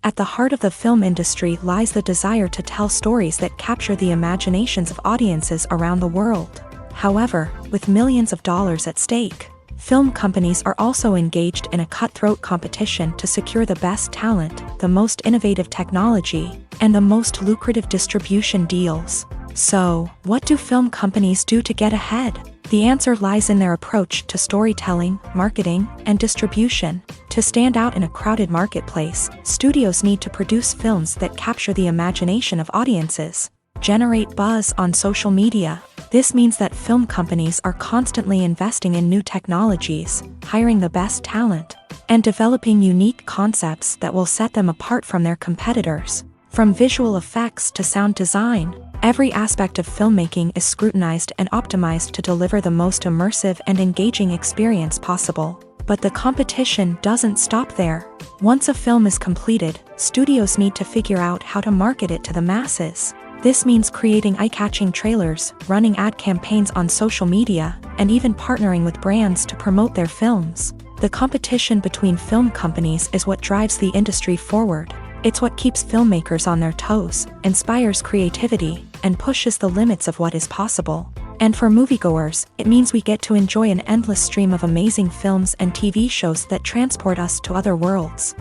At the heart of the film industry lies the desire to tell stories that capture the imaginations of audiences around the world. However, with millions of dollars at stake, film companies are also engaged in a cutthroat competition to secure the best talent, the most innovative technology, and the most lucrative distribution deals. So, what do film companies do to get ahead? The answer lies in their approach to storytelling, marketing, and distribution. To stand out in a crowded marketplace, studios need to produce films that capture the imagination of audiences, generate buzz on social media. This means that film companies are constantly investing in new technologies, hiring the best talent, and developing unique concepts that will set them apart from their competitors. From visual effects to sound design, every aspect of filmmaking is scrutinized and optimized to deliver the most immersive and engaging experience possible. But the competition doesn't stop there. Once a film is completed, studios need to figure out how to market it to the masses. This means creating eye-catching trailers, running ad campaigns on social media, and even partnering with brands to promote their films. The competition between film companies is what drives the industry forward. It's what keeps filmmakers on their toes, inspires creativity, and pushes the limits of what is possible. And for moviegoers, it means we get to enjoy an endless stream of amazing films and TV shows that transport us to other worlds.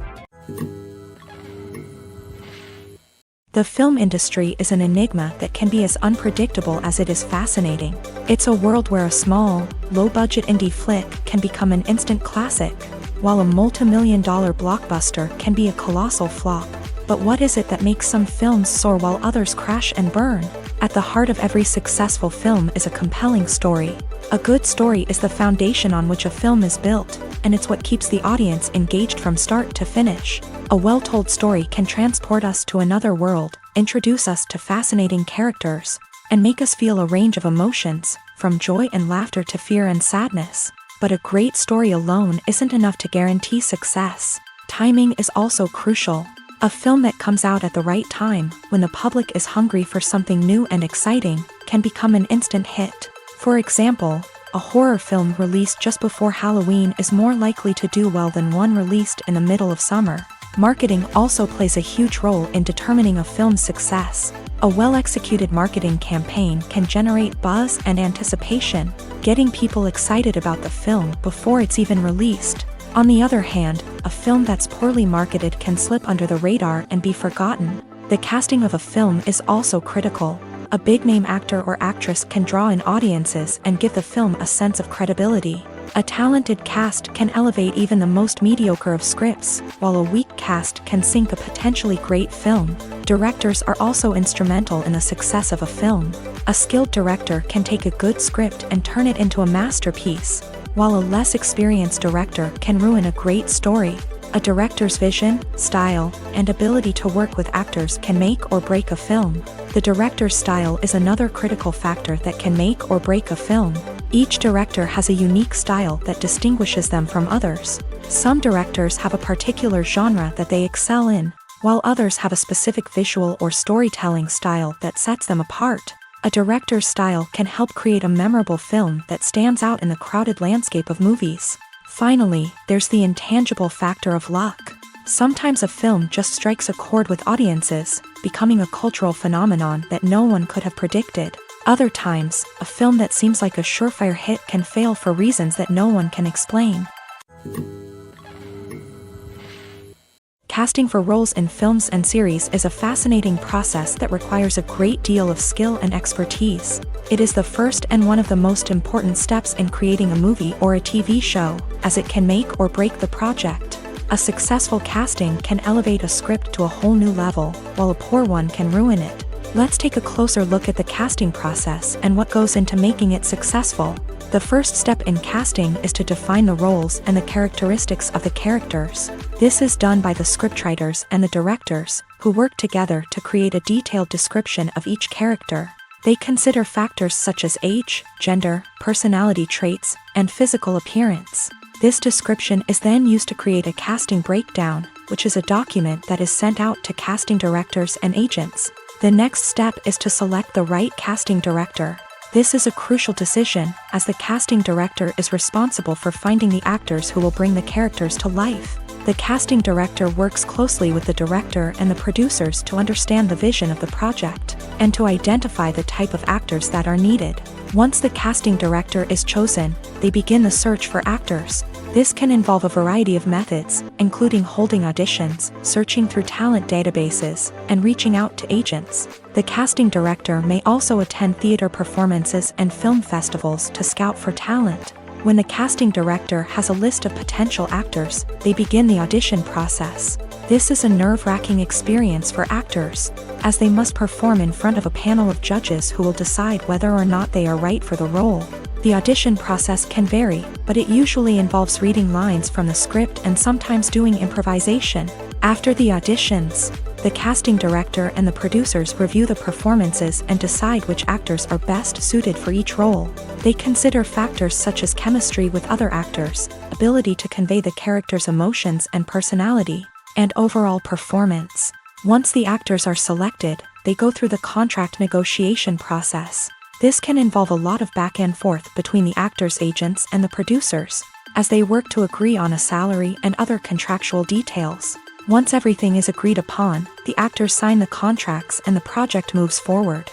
The film industry is an enigma that can be as unpredictable as it is fascinating. It's a world where a small, low-budget indie flick can become an instant classic, while a multi-million-dollar blockbuster can be a colossal flop. But what is it that makes some films soar while others crash and burn? At the heart of every successful film is a compelling story. A good story is the foundation on which a film is built, and it's what keeps the audience engaged from start to finish. A well-told story can transport us to another world, introduce us to fascinating characters, and make us feel a range of emotions, from joy and laughter to fear and sadness. But a great story alone isn't enough to guarantee success. Timing is also crucial. A film that comes out at the right time, when the public is hungry for something new and exciting, can become an instant hit. For example, a horror film released just before Halloween is more likely to do well than one released in the middle of summer. Marketing also plays a huge role in determining a film's success. A well-executed marketing campaign can generate buzz and anticipation, getting people excited about the film before it's even released. On the other hand, a film that's poorly marketed can slip under the radar and be forgotten. The casting of a film is also critical. A big-name actor or actress can draw in audiences and give the film a sense of credibility. A talented cast can elevate even the most mediocre of scripts, while a weak cast can sink a potentially great film. Directors are also instrumental in the success of a film. A skilled director can take a good script and turn it into a masterpiece. while a less experienced director can ruin a great story. A director's vision, style, and ability to work with actors can make or break a film. The director's style is another critical factor that can make or break a film. Each director has a unique style that distinguishes them from others. Some directors have a particular genre that they excel in, while others have a specific visual or storytelling style that sets them apart. A director's style can help create a memorable film that stands out in the crowded landscape of movies. Finally, there's the intangible factor of luck. Sometimes a film just strikes a chord with audiences, becoming a cultural phenomenon that no one could have predicted. Other times, a film that seems like a surefire hit can fail for reasons that no one can explain. Casting for roles in films and series is a fascinating process that requires a great deal of skill and expertise. It is the first and one of the most important steps in creating a movie or a TV show, as it can make or break the project. A successful casting can elevate a script to a whole new level, while a poor one can ruin it. Let's take a closer look at the casting process and what goes into making it successful. The first step in casting is to define the roles and the characteristics of the characters. This is done by the scriptwriters and the directors, who work together to create a detailed description of each character. They consider factors such as age, gender, personality traits, and physical appearance. This description is then used to create a casting breakdown, which is a document that is sent out to casting directors and agents. The next step is to select the right casting director. This is a crucial decision, as the casting director is responsible for finding the actors who will bring the characters to life. The casting director works closely with the director and the producers to understand the vision of the project, and to identify the type of actors that are needed. Once the casting director is chosen, they begin the search for actors. This can involve a variety of methods, including holding auditions, searching through talent databases, and reaching out to agents. The casting director may also attend theater performances and film festivals to scout for talent. When the casting director has a list of potential actors, they begin the audition process. This is a nerve-wracking experience for actors, as they must perform in front of a panel of judges who will decide whether or not they are right for the role. The audition process can vary, but it usually involves reading lines from the script and sometimes doing improvisation. After the auditions, the casting director and the producers review the performances and decide which actors are best suited for each role. They consider factors such as chemistry with other actors, ability to convey the character's emotions and personality, and overall performance. Once the actors are selected, they go through the contract negotiation process. This can involve a lot of back and forth between the actors' agents and the producers, as they work to agree on a salary and other contractual details. Once everything is agreed upon, the actors sign the contracts and the project moves forward.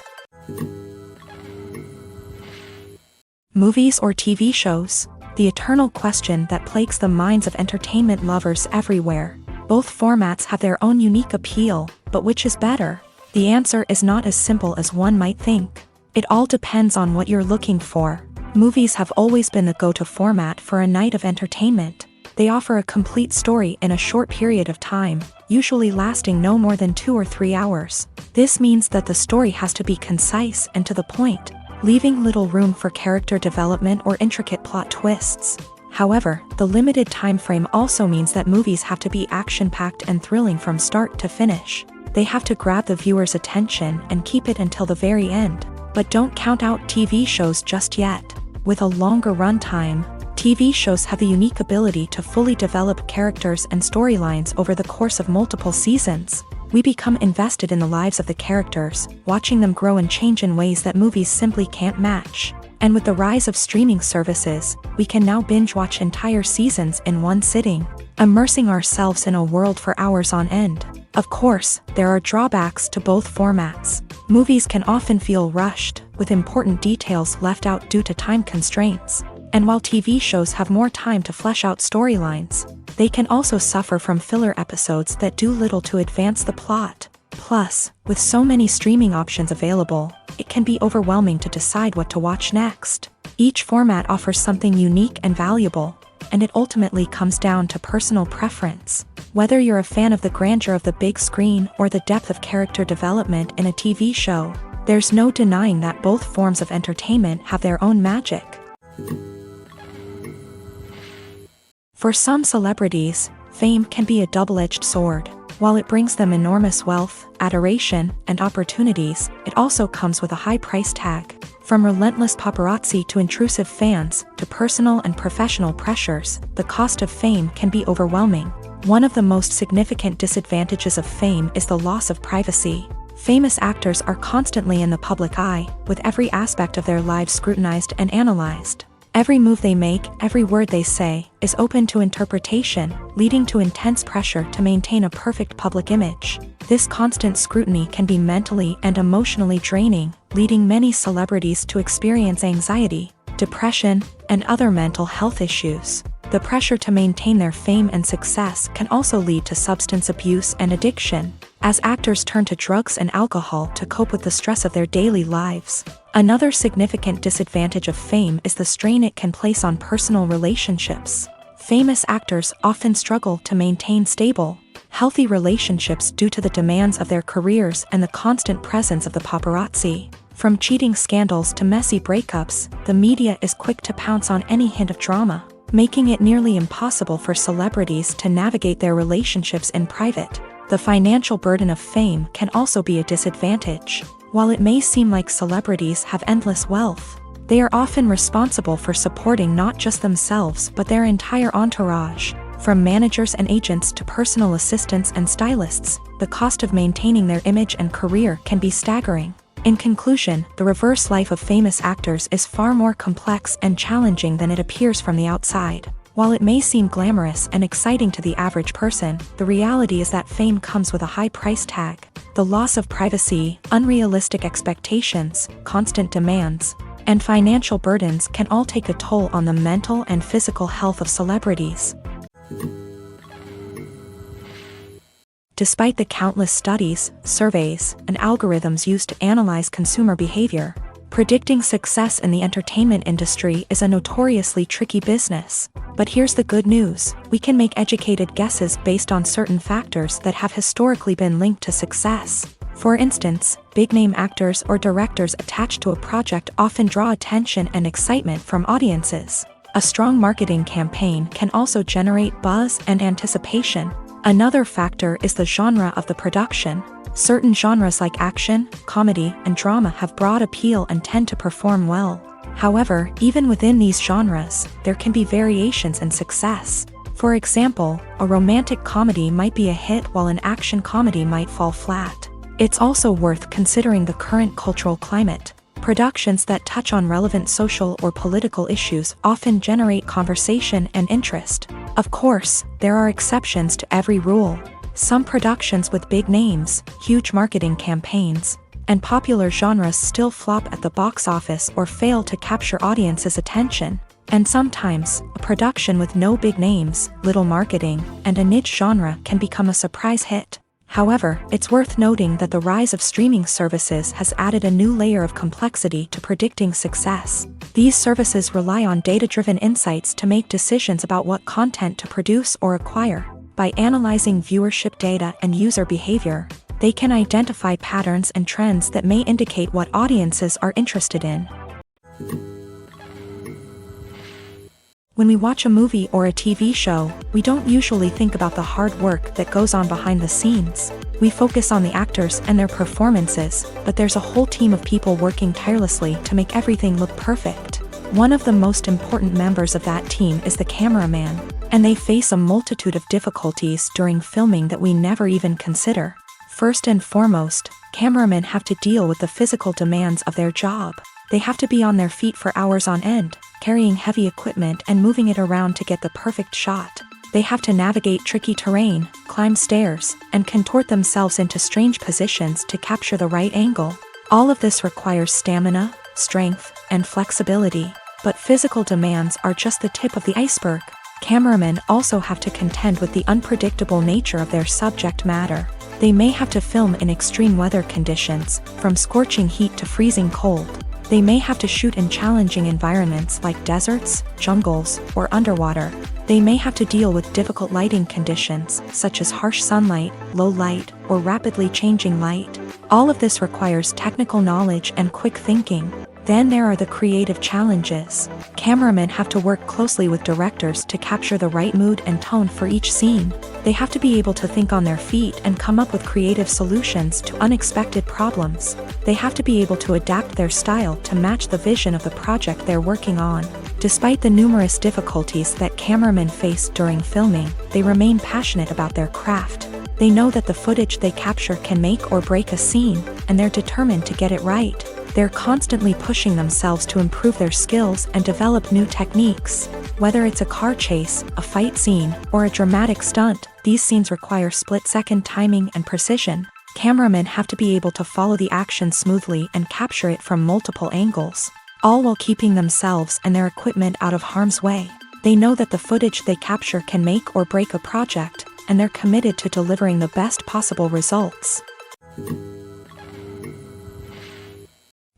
Movies or TV shows? The eternal question that plagues the minds of entertainment lovers everywhere. Both formats have their own unique appeal, but which is better? The answer is not as simple as one might think. It all depends on what you're looking for. Movies have always been the go-to format for a night of entertainment. They offer a complete story in a short period of time, usually lasting no more than 2 or 3 hours. This means that the story has to be concise and to the point, leaving little room for character development or intricate plot twists. However, the limited time frame also means that movies have to be action-packed and thrilling from start to finish. They have to grab the viewer's attention and keep it until the very end. But don't count out TV shows just yet. With a longer runtime, TV shows have the unique ability to fully develop characters and storylines over the course of multiple seasons. We become invested in the lives of the characters, watching them grow and change in ways that movies simply can't match. And with the rise of streaming services, we can now binge-watch entire seasons in one sitting, immersing ourselves in a world for hours on end. Of course, there are drawbacks to both formats. Movies can often feel rushed, with important details left out due to time constraints. And while TV shows have more time to flesh out storylines, they can also suffer from filler episodes that do little to advance the plot. Plus, with so many streaming options available, it can be overwhelming to decide what to watch next. Each format offers something unique and valuable, and it ultimately comes down to personal preference. Whether you're a fan of the grandeur of the big screen or the depth of character development in a TV show, there's no denying that both forms of entertainment have their own magic. For some celebrities, fame can be a double-edged sword. While it brings them enormous wealth, adoration, and opportunities, it also comes with a high price tag. From relentless paparazzi to intrusive fans, to personal and professional pressures, the cost of fame can be overwhelming. One of the most significant disadvantages of fame is the loss of privacy. Famous actors are constantly in the public eye, with every aspect of their lives scrutinized and analyzed. Every move they make, every word they say, is open to interpretation, leading to intense pressure to maintain a perfect public image. This constant scrutiny can be mentally and emotionally draining, leading many celebrities to experience anxiety, depression, and other mental health issues. The pressure to maintain their fame and success can also lead to substance abuse and addiction, as actors turn to drugs and alcohol to cope with the stress of their daily lives. Another significant disadvantage of fame is the strain it can place on personal relationships. Famous actors often struggle to maintain stable, healthy relationships due to the demands of their careers and the constant presence of the paparazzi. From cheating scandals to messy breakups, the media is quick to pounce on any hint of drama, making it nearly impossible for celebrities to navigate their relationships in private. The financial burden of fame can also be a disadvantage. While it may seem like celebrities have endless wealth, they are often responsible for supporting not just themselves but their entire entourage. From managers and agents to personal assistants and stylists, the cost of maintaining their image and career can be staggering. In conclusion, the reverse life of famous actors is far more complex and challenging than it appears from the outside. While it may seem glamorous and exciting to the average person, the reality is that fame comes with a high price tag. The loss of privacy, unrealistic expectations, constant demands, and financial burdens can all take a toll on the mental and physical health of celebrities. Despite the countless studies, surveys, and algorithms used to analyze consumer behavior, predicting success in the entertainment industry is a notoriously tricky business. But here's the good news: we can make educated guesses based on certain factors that have historically been linked to success. For instance, big-name actors or directors attached to a project often draw attention and excitement from audiences. A strong marketing campaign can also generate buzz and anticipation. Another factor is the genre of the production. Certain genres like action, comedy, and drama have broad appeal and tend to perform well. However, even within these genres, there can be variations in success. For example, a romantic comedy might be a hit while an action comedy might fall flat. It's also worth considering the current cultural climate. Productions that touch on relevant social or political issues often generate conversation and interest. Of course, there are exceptions to every rule. Some productions with big names, huge marketing campaigns, and popular genres still flop at the box office or fail to capture audiences' attention. And sometimes, a production with no big names, little marketing, and a niche genre can become a surprise hit. However, it's worth noting that the rise of streaming services has added a new layer of complexity to predicting success. These services rely on data-driven insights to make decisions about what content to produce or acquire. By analyzing viewership data and user behavior, they can identify patterns and trends that may indicate what audiences are interested in. When we watch a movie or a TV show, we don't usually think about the hard work that goes on behind the scenes. We focus on the actors and their performances, but there's a whole team of people working tirelessly to make everything look perfect. One of the most important members of that team is the cameraman, and they face a multitude of difficulties during filming that we never even consider. First and foremost, cameramen have to deal with the physical demands of their job. They have to be on their feet for hours on end, carrying heavy equipment and moving it around to get the perfect shot. They have to navigate tricky terrain, climb stairs, and contort themselves into strange positions to capture the right angle. All of this requires stamina, strength, and flexibility. But physical demands are just the tip of the iceberg. Cameramen also have to contend with the unpredictable nature of their subject matter. They may have to film in extreme weather conditions, from scorching heat to freezing cold. They may have to shoot in challenging environments like deserts, jungles, or underwater. They may have to deal with difficult lighting conditions, such as harsh sunlight, low light, or rapidly changing light. All of this requires technical knowledge and quick thinking. Then there are the creative challenges. Cameramen have to work closely with directors to capture the right mood and tone for each scene. They have to be able to think on their feet and come up with creative solutions to unexpected problems. They have to be able to adapt their style to match the vision of the project they're working on. Despite the numerous difficulties that cameramen face during filming, they remain passionate about their craft. They know that the footage they capture can make or break a scene, and they're determined to get it right. They're constantly pushing themselves to improve their skills and develop new techniques. Whether it's a car chase, a fight scene, or a dramatic stunt, these scenes require split-second timing and precision. Cameramen have to be able to follow the action smoothly and capture it from multiple angles, all while keeping themselves and their equipment out of harm's way. They know that the footage they capture can make or break a project, and they're committed to delivering the best possible results.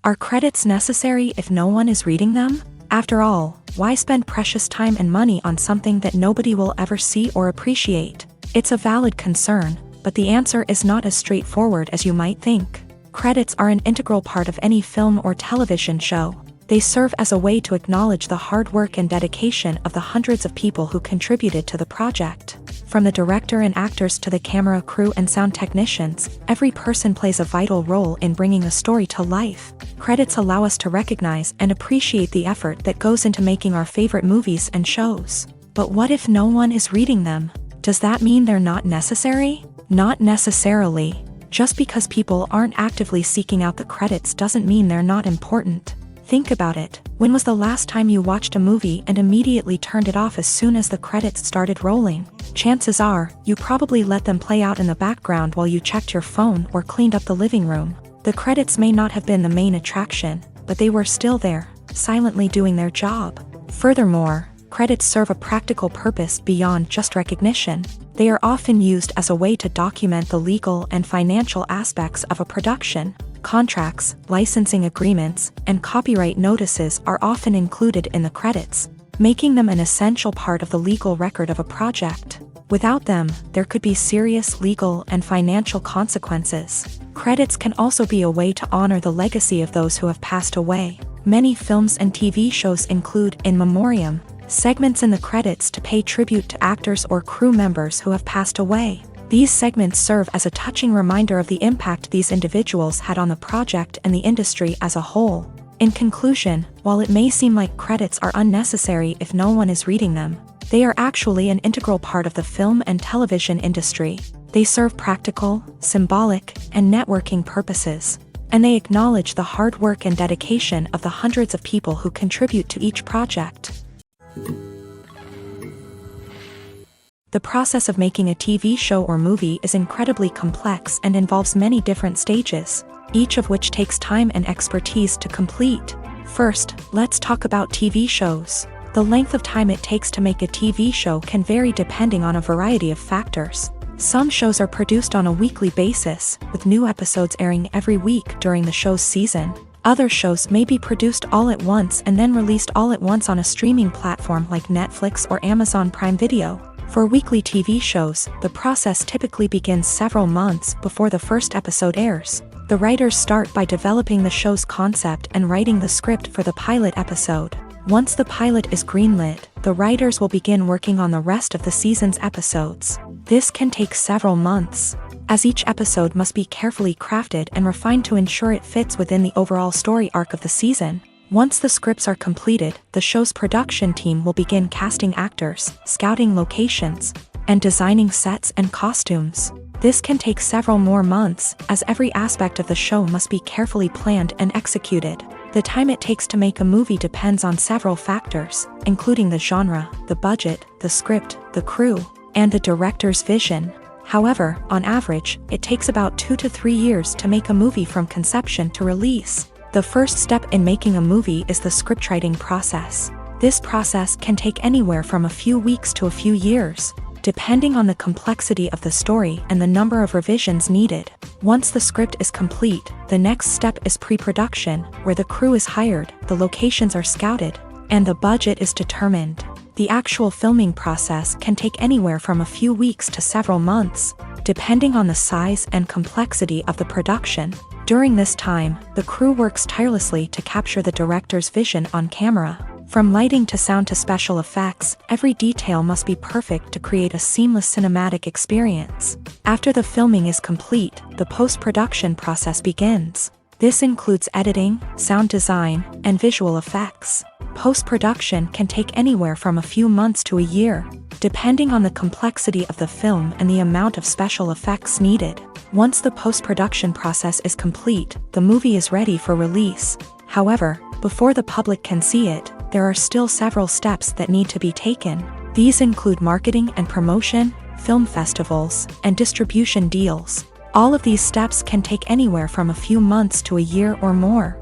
Are credits necessary if no one is reading them? After all, why spend precious time and money on something that nobody will ever see or appreciate? It's a valid concern, but the answer is not as straightforward as you might think. Credits are an integral part of any film or television show. They serve as a way to acknowledge the hard work and dedication of the hundreds of people who contributed to the project. From the director and actors to the camera crew and sound technicians, every person plays a vital role in bringing a story to life. Credits allow us to recognize and appreciate the effort that goes into making our favorite movies and shows. But what if no one is reading them? Does that mean they're not necessary? Not necessarily. Just because people aren't actively seeking out the credits doesn't mean they're not important. Think about it. When was the last time you watched a movie and immediately turned it off as soon as the credits started rolling? Chances are, you probably let them play out in the background while you checked your phone or cleaned up the living room. The credits may not have been the main attraction, but they were still there, silently doing their job. Furthermore, credits serve a practical purpose beyond just recognition. They are often used as a way to document the legal and financial aspects of a production. Contracts, licensing agreements, and copyright notices are often included in the credits, making them an essential part of the legal record of a project. Without them, there could be serious legal and financial consequences. Credits can also be a way to honor the legacy of those who have passed away. Many films and TV shows include in memoriam segments in the credits to pay tribute to actors or crew members who have passed away. These segments serve as a touching reminder of the impact these individuals had on the project and the industry as a whole. In conclusion, while it may seem like credits are unnecessary if no one is reading them, they are actually an integral part of the film and television industry. They serve practical, symbolic, and networking purposes, and they acknowledge the hard work and dedication of the hundreds of people who contribute to each project. The process of making a TV show or movie is incredibly complex and involves many different stages, each of which takes time and expertise to complete. First, let's talk about TV shows. The length of time it takes to make a TV show can vary depending on a variety of factors. Some shows are produced on a weekly basis, with new episodes airing every week during the show's season. Other shows may be produced all at once and then released all at once on a streaming platform like Netflix or Amazon Prime Video. For weekly TV shows, the process typically begins several months before the first episode airs. The writers start by developing the show's concept and writing the script for the pilot episode. Once the pilot is greenlit, the writers will begin working on the rest of the season's episodes. This can take several months, as each episode must be carefully crafted and refined to ensure it fits within the overall story arc of the season. Once the scripts are completed, the show's production team will begin casting actors, scouting locations, and designing sets and costumes. This can take several more months, as every aspect of the show must be carefully planned and executed. The time it takes to make a movie depends on several factors, including the genre, the budget, the script, the crew, and the director's vision. However, on average, it takes about 2 to 3 years to make a movie from conception to release. The first step in making a movie is the scriptwriting process. This process can take anywhere from a few weeks to a few years, depending on the complexity of the story and the number of revisions needed. Once the script is complete, the next step is pre-production, where the crew is hired, the locations are scouted, and the budget is determined. The actual filming process can take anywhere from a few weeks to several months, depending on the size and complexity of the production. During this time, the crew works tirelessly to capture the director's vision on camera. From lighting to sound to special effects, every detail must be perfect to create a seamless cinematic experience. After the filming is complete, the post-production process begins. This includes editing, sound design, and visual effects. Post-production can take anywhere from a few months to a year, depending on the complexity of the film and the amount of special effects needed. Once the post-production process is complete, the movie is ready for release. However, before the public can see it, there are still several steps that need to be taken. These include marketing and promotion, film festivals, and distribution deals. All of these steps can take anywhere from a few months to a year or more.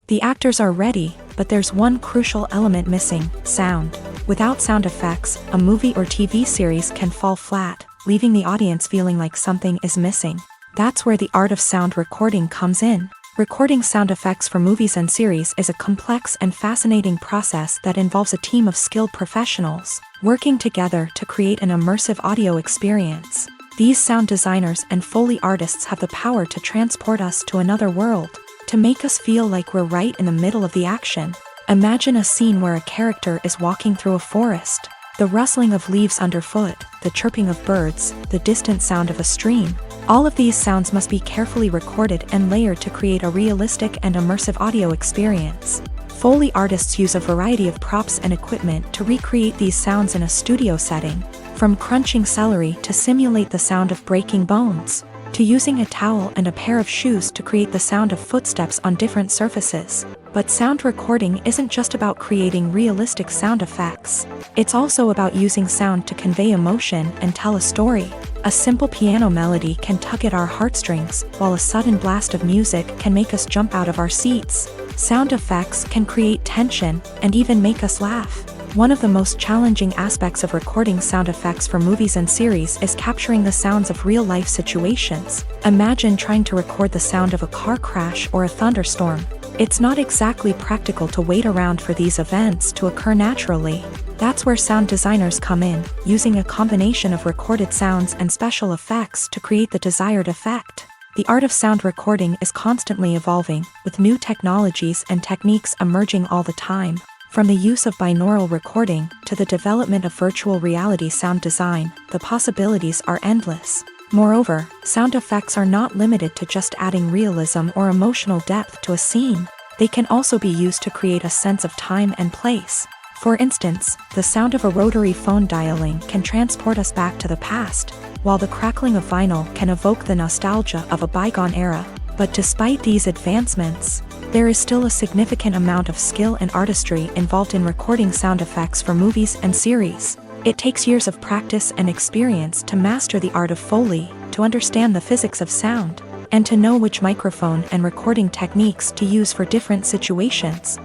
The actors are ready, but there's one crucial element missing: sound. Without sound effects, a movie or TV series can fall flat, leaving the audience feeling like something is missing. That's where the art of sound recording comes in. Recording sound effects for movies and series is a complex and fascinating process that involves a team of skilled professionals working together to create an immersive audio experience. These sound designers and Foley artists have the power to transport us to another world, to make us feel like we're right in the middle of the action. Imagine a scene where a character is walking through a forest. The rustling of leaves underfoot, the chirping of birds, the distant sound of a stream. All of these sounds must be carefully recorded and layered to create a realistic and immersive audio experience. Foley artists use a variety of props and equipment to recreate these sounds in a studio setting, from crunching celery to simulate the sound of breaking bones, to using a towel and a pair of shoes to create the sound of footsteps on different surfaces. But sound recording isn't just about creating realistic sound effects. It's also about using sound to convey emotion and tell a story. A simple piano melody can tug at our heartstrings, while a sudden blast of music can make us jump out of our seats. Sound effects can create tension and even make us laugh. One of the most challenging aspects of recording sound effects for movies and series is capturing the sounds of real-life situations. Imagine trying to record the sound of a car crash or a thunderstorm. It's not exactly practical to wait around for these events to occur naturally. That's where sound designers come in, using a combination of recorded sounds and special effects to create the desired effect. The art of sound recording is constantly evolving, with new technologies and techniques emerging all the time. From the use of binaural recording to the development of virtual reality sound design, the possibilities are endless. Moreover, sound effects are not limited to just adding realism or emotional depth to a scene. They can also be used to create a sense of time and place. For instance, the sound of a rotary phone dialing can transport us back to the past, while the crackling of vinyl can evoke the nostalgia of a bygone era. But despite these advancements, there is still a significant amount of skill and artistry involved in recording sound effects for movies and series. It takes years of practice and experience to master the art of Foley, to understand the physics of sound, and to know which microphone and recording techniques to use for different situations.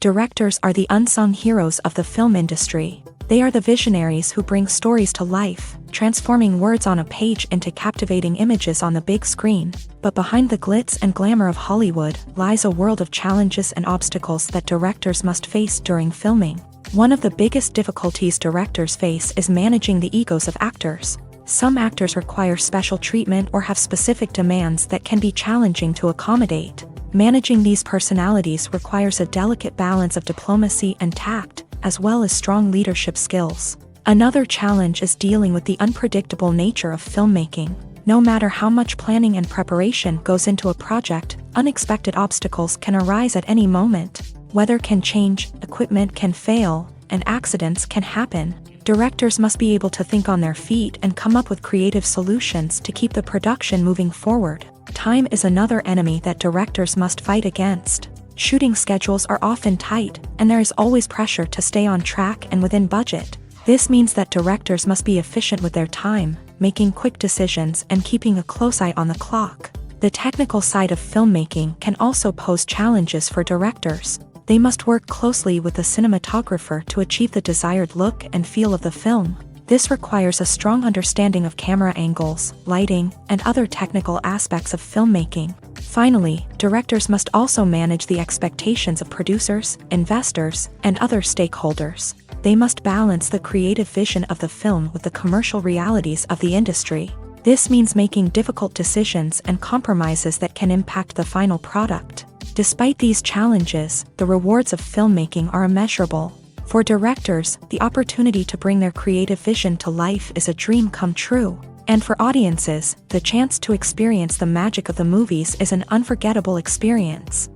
Directors are the unsung heroes of the film industry. They are the visionaries who bring stories to life, transforming words on a page into captivating images on the big screen. But behind the glitz and glamour of Hollywood lies a world of challenges and obstacles that directors must face during filming. One of the biggest difficulties directors face is managing the egos of actors. Some actors require special treatment or have specific demands that can be challenging to accommodate. Managing these personalities requires a delicate balance of diplomacy and tact, as well as strong leadership skills. Another challenge is dealing with the unpredictable nature of filmmaking. No matter how much planning and preparation goes into a project, unexpected obstacles can arise at any moment. Weather can change, equipment can fail, and accidents can happen. Directors must be able to think on their feet and come up with creative solutions to keep the production moving forward. Time is another enemy that directors must fight against. Shooting schedules are often tight, and there is always pressure to stay on track and within budget. This means that directors must be efficient with their time, making quick decisions and keeping a close eye on the clock. The technical side of filmmaking can also pose challenges for directors. They must work closely with the cinematographer to achieve the desired look and feel of the film. This requires a strong understanding of camera angles, lighting, and other technical aspects of filmmaking. Finally, directors must also manage the expectations of producers, investors, and other stakeholders. They must balance the creative vision of the film with the commercial realities of the industry. This means making difficult decisions and compromises that can impact the final product. Despite these challenges, the rewards of filmmaking are immeasurable. For directors, the opportunity to bring their creative vision to life is a dream come true. And for audiences, the chance to experience the magic of the movies is an unforgettable experience.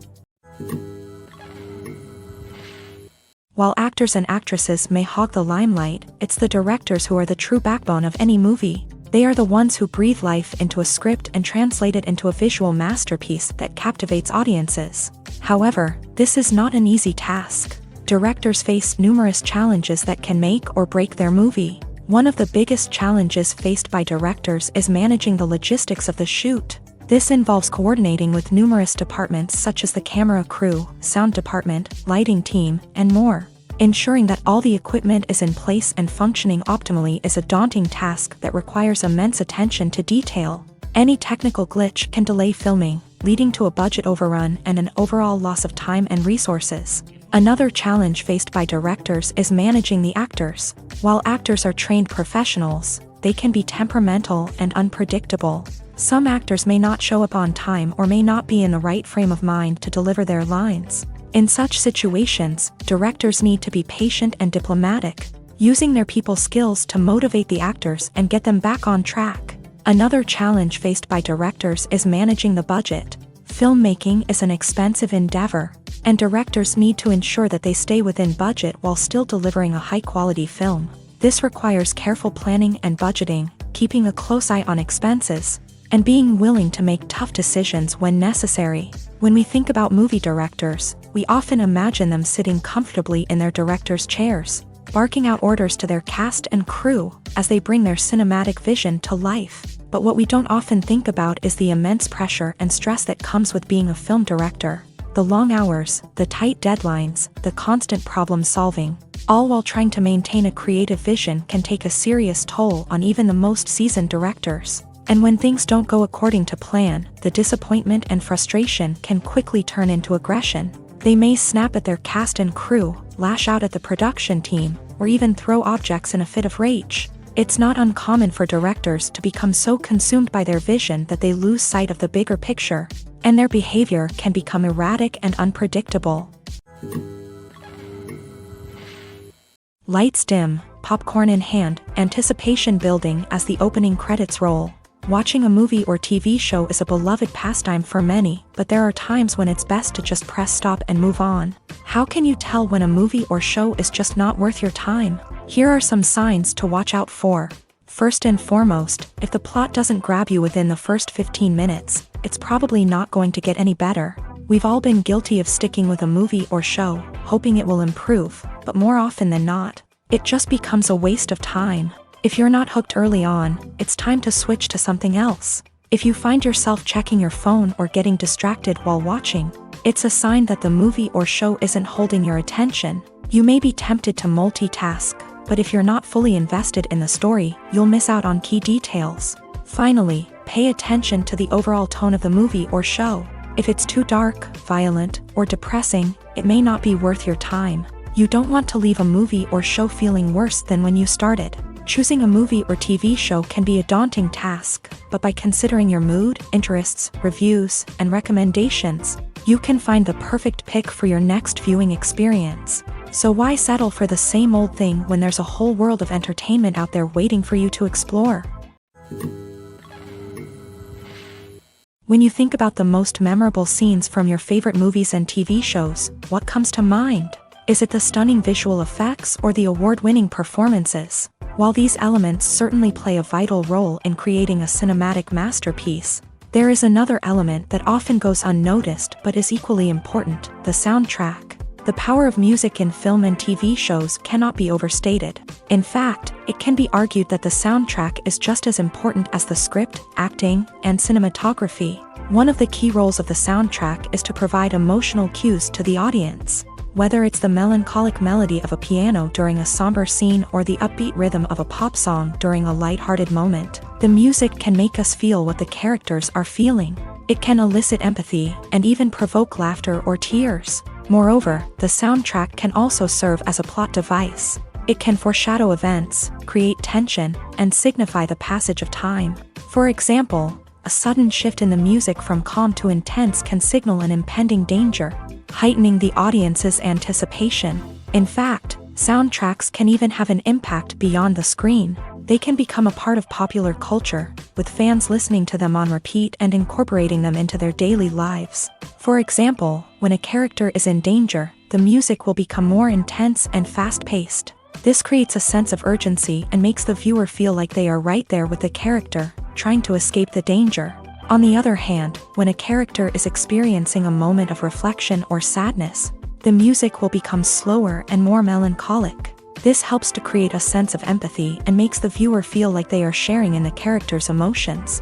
While actors and actresses may hog the limelight, it's the directors who are the true backbone of any movie. They are the ones who breathe life into a script and translate it into a visual masterpiece that captivates audiences. However, this is not an easy task. Directors face numerous challenges that can make or break their movie. One of the biggest challenges faced by directors is managing the logistics of the shoot. This involves coordinating with numerous departments such as the camera crew, sound department, lighting team, and more. Ensuring that all the equipment is in place and functioning optimally is a daunting task that requires immense attention to detail. Any technical glitch can delay filming, leading to a budget overrun and an overall loss of time and resources. Another challenge faced by directors is managing the actors. While actors are trained professionals, they can be temperamental and unpredictable. Some actors may not show up on time or may not be in the right frame of mind to deliver their lines. In such situations, directors need to be patient and diplomatic, using their people skills to motivate the actors and get them back on track. Another challenge faced by directors is managing the budget. Filmmaking is an expensive endeavor, and directors need to ensure that they stay within budget while still delivering a high-quality film. This requires careful planning and budgeting, keeping a close eye on expenses, and being willing to make tough decisions when necessary. When we think about movie directors, we often imagine them sitting comfortably in their director's chairs, barking out orders to their cast and crew as they bring their cinematic vision to life. But what we don't often think about is the immense pressure and stress that comes with being a film director. The long hours, the tight deadlines, the constant problem solving, all while trying to maintain a creative vision can take a serious toll on even the most seasoned directors. And when things don't go according to plan, the disappointment and frustration can quickly turn into aggression. They may snap at their cast and crew, lash out at the production team, or even throw objects in a fit of rage. It's not uncommon for directors to become so consumed by their vision that they lose sight of the bigger picture, and their behavior can become erratic and unpredictable. Lights dim, popcorn in hand, anticipation building as the opening credits roll. Watching a movie or TV show is a beloved pastime for many, but there are times when it's best to just press stop and move on. How can you tell when a movie or show is just not worth your time? Here are some signs to watch out for. First and foremost, if the plot doesn't grab you within the first 15 minutes, it's probably not going to get any better. We've all been guilty of sticking with a movie or show, hoping it will improve, but more often than not, it just becomes a waste of time. If you're not hooked early on, it's time to switch to something else. If you find yourself checking your phone or getting distracted while watching, it's a sign that the movie or show isn't holding your attention. You may be tempted to multitask, but if you're not fully invested in the story, you'll miss out on key details. Finally, pay attention to the overall tone of the movie or show. If it's too dark, violent, or depressing, it may not be worth your time. You don't want to leave a movie or show feeling worse than when you started. Choosing a movie or TV show can be a daunting task, but by considering your mood, interests, reviews, and recommendations, you can find the perfect pick for your next viewing experience. So why settle for the same old thing when there's a whole world of entertainment out there waiting for you to explore? When you think about the most memorable scenes from your favorite movies and TV shows, what comes to mind? Is it the stunning visual effects or the award-winning performances? While these elements certainly play a vital role in creating a cinematic masterpiece, there is another element that often goes unnoticed but is equally important: the soundtrack. The power of music in film and TV shows cannot be overstated. In fact, it can be argued that the soundtrack is just as important as the script, acting, and cinematography. One of the key roles of the soundtrack is to provide emotional cues to the audience. Whether it's the melancholic melody of a piano during a somber scene or the upbeat rhythm of a pop song during a light-hearted moment, the music can make us feel what the characters are feeling. It can elicit empathy and even provoke laughter or tears. Moreover, the soundtrack can also serve as a plot device. It can foreshadow events, create tension, and signify the passage of time. For example, a sudden shift in the music from calm to intense can signal an impending danger, heightening the audience's anticipation. In fact, soundtracks can even have an impact beyond the screen. They can become a part of popular culture, with fans listening to them on repeat and incorporating them into their daily lives. For example, when a character is in danger, the music will become more intense and fast-paced. This creates a sense of urgency and makes the viewer feel like they are right there with the character, trying to escape the danger. On the other hand, when a character is experiencing a moment of reflection or sadness, the music will become slower and more melancholic. This helps to create a sense of empathy and makes the viewer feel like they are sharing in the character's emotions.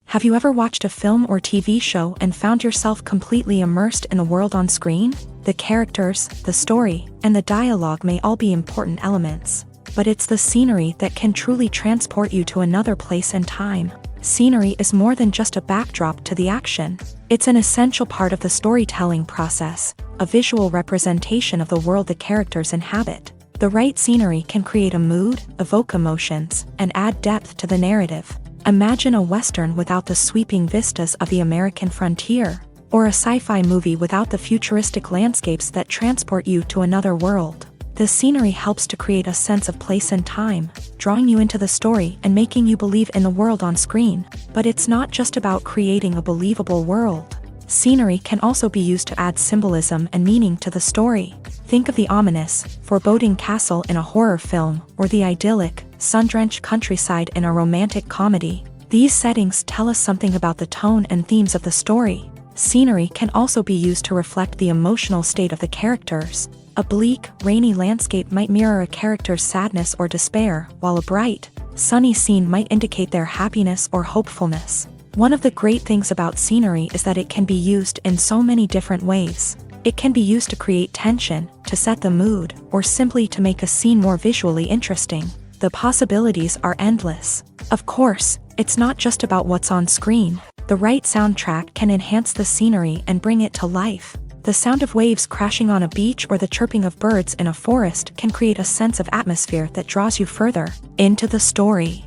Have you ever watched a film or TV show and found yourself completely immersed in the world on screen? The characters, the story, and the dialogue may all be important elements, but it's the scenery that can truly transport you to another place and time. Scenery is more than just a backdrop to the action. It's an essential part of the storytelling process, a visual representation of the world the characters inhabit. The right scenery can create a mood, evoke emotions, and add depth to the narrative. Imagine a Western without the sweeping vistas of the American frontier, or a sci-fi movie without the futuristic landscapes that transport you to another world. The scenery helps to create a sense of place and time, drawing you into the story and making you believe in the world on screen. But it's not just about creating a believable world. Scenery can also be used to add symbolism and meaning to the story. Think of the ominous, foreboding castle in a horror film, or the idyllic, sun-drenched countryside in a romantic comedy. These settings tell us something about the tone and themes of the story. Scenery can also be used to reflect the emotional state of the characters. A bleak, rainy landscape might mirror a character's sadness or despair, while a bright, sunny scene might indicate their happiness or hopefulness. One of the great things about scenery is that it can be used in so many different ways. It can be used to create tension, to set the mood, or simply to make a scene more visually interesting. The possibilities are endless. Of course, it's not just about what's on screen. The right soundtrack can enhance the scenery and bring it to life. The sound of waves crashing on a beach or the chirping of birds in a forest can create a sense of atmosphere that draws you further into the story.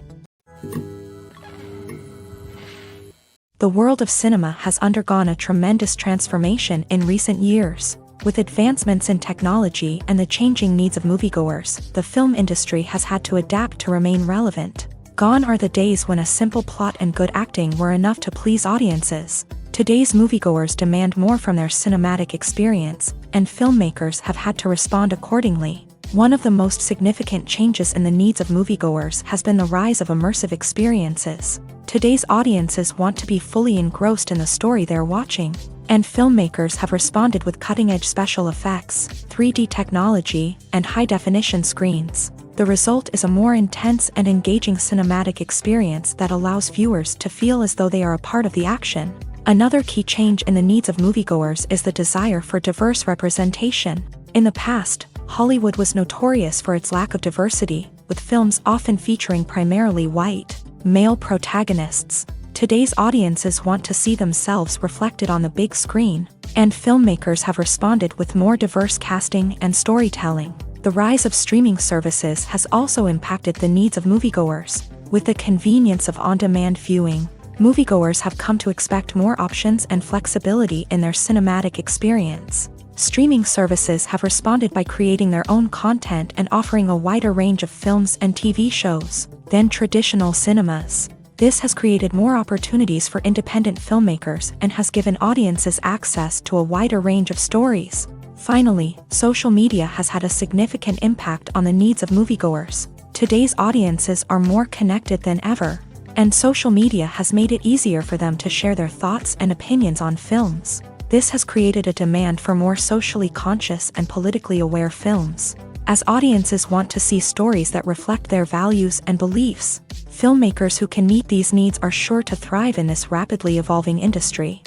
The world of cinema has undergone a tremendous transformation in recent years. With advancements in technology and the changing needs of moviegoers, the film industry has had to adapt to remain relevant. Gone are the days when a simple plot and good acting were enough to please audiences. Today's moviegoers demand more from their cinematic experience, and filmmakers have had to respond accordingly. One of the most significant changes in the needs of moviegoers has been the rise of immersive experiences. Today's audiences want to be fully engrossed in the story they're watching, and filmmakers have responded with cutting-edge special effects, 3D technology, and high-definition screens. The result is a more intense and engaging cinematic experience that allows viewers to feel as though they are a part of the action. Another key change in the needs of moviegoers is the desire for diverse representation. In the past, Hollywood was notorious for its lack of diversity, with films often featuring primarily white, male protagonists. Today's audiences want to see themselves reflected on the big screen, and filmmakers have responded with more diverse casting and storytelling. The rise of streaming services has also impacted the needs of moviegoers. With the convenience of on-demand viewing, moviegoers have come to expect more options and flexibility in their cinematic experience. Streaming services have responded by creating their own content and offering a wider range of films and TV shows than traditional cinemas. This has created more opportunities for independent filmmakers and has given audiences access to a wider range of stories. Finally, social media has had a significant impact on the needs of moviegoers. Today's audiences are more connected than ever, and social media has made it easier for them to share their thoughts and opinions on films. This has created a demand for more socially conscious and politically aware films. As audiences want to see stories that reflect their values and beliefs, filmmakers who can meet these needs are sure to thrive in this rapidly evolving industry.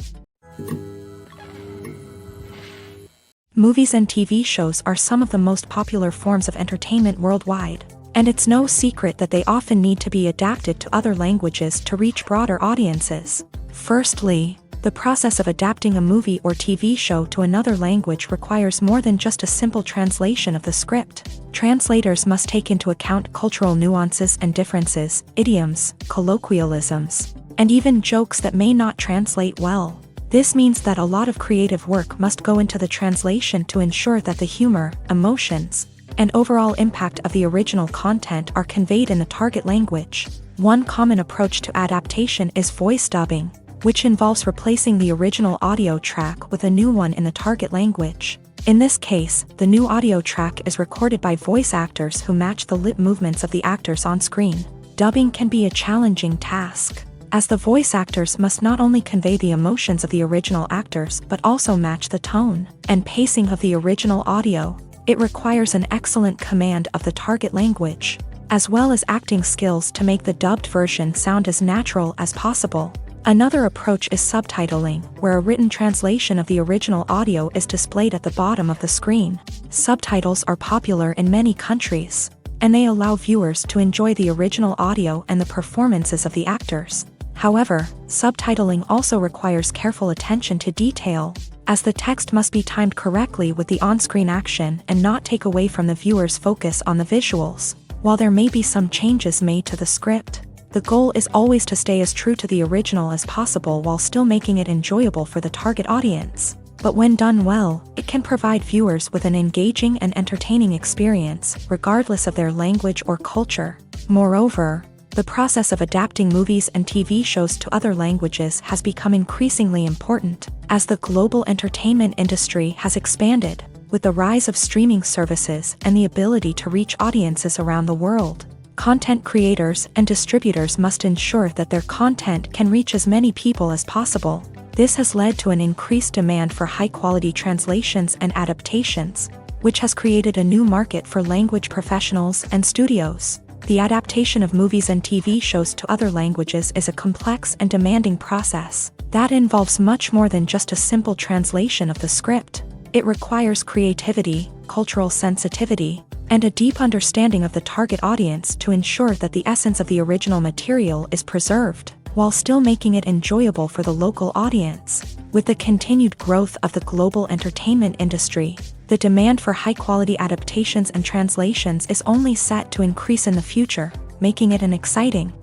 Movies and TV shows are some of the most popular forms of entertainment worldwide, and it's no secret that they often need to be adapted to other languages to reach broader audiences. Firstly, The process of adapting a movie or TV show to another language requires more than just a simple translation of the script. Translators must take into account cultural nuances and differences, idioms, colloquialisms, and even jokes that may not translate well. This means that a lot of creative work must go into the translation to ensure that the humor, emotions, and overall impact of the original content are conveyed in the target language. One common approach to adaptation is voice dubbing, which involves replacing the original audio track with a new one in the target language. In this case, the new audio track is recorded by voice actors who match the lip movements of the actors on screen. Dubbing can be a challenging task, as the voice actors must not only convey the emotions of the original actors but also match the tone and pacing of the original audio. It requires an excellent command of the target language, as well as acting skills to make the dubbed version sound as natural as possible. Another approach is subtitling, where a written translation of the original audio is displayed at the bottom of the screen. Subtitles are popular in many countries, and they allow viewers to enjoy the original audio and the performances of the actors. However, subtitling also requires careful attention to detail, as the text must be timed correctly with the on-screen action and not take away from the viewer's focus on the visuals. While there may be some changes made to the script, the goal is always to stay as true to the original as possible while still making it enjoyable for the target audience. But when done well, it can provide viewers with an engaging and entertaining experience, regardless of their language or culture. Moreover, the process of adapting movies and TV shows to other languages has become increasingly important, as the global entertainment industry has expanded, with the rise of streaming services and the ability to reach audiences around the world. Content creators and distributors must ensure that their content can reach as many people as possible. This has led to an increased demand for high-quality translations and adaptations, which has created a new market for language professionals and studios. The adaptation of movies and TV shows to other languages is a complex and demanding process that involves much more than just a simple translation of the script. It requires creativity, cultural sensitivity, and a deep understanding of the target audience to ensure that the essence of the original material is preserved, while still making it enjoyable for the local audience. With the continued growth of the global entertainment industry, the demand for high-quality adaptations and translations is only set to increase in the future, making it an exciting.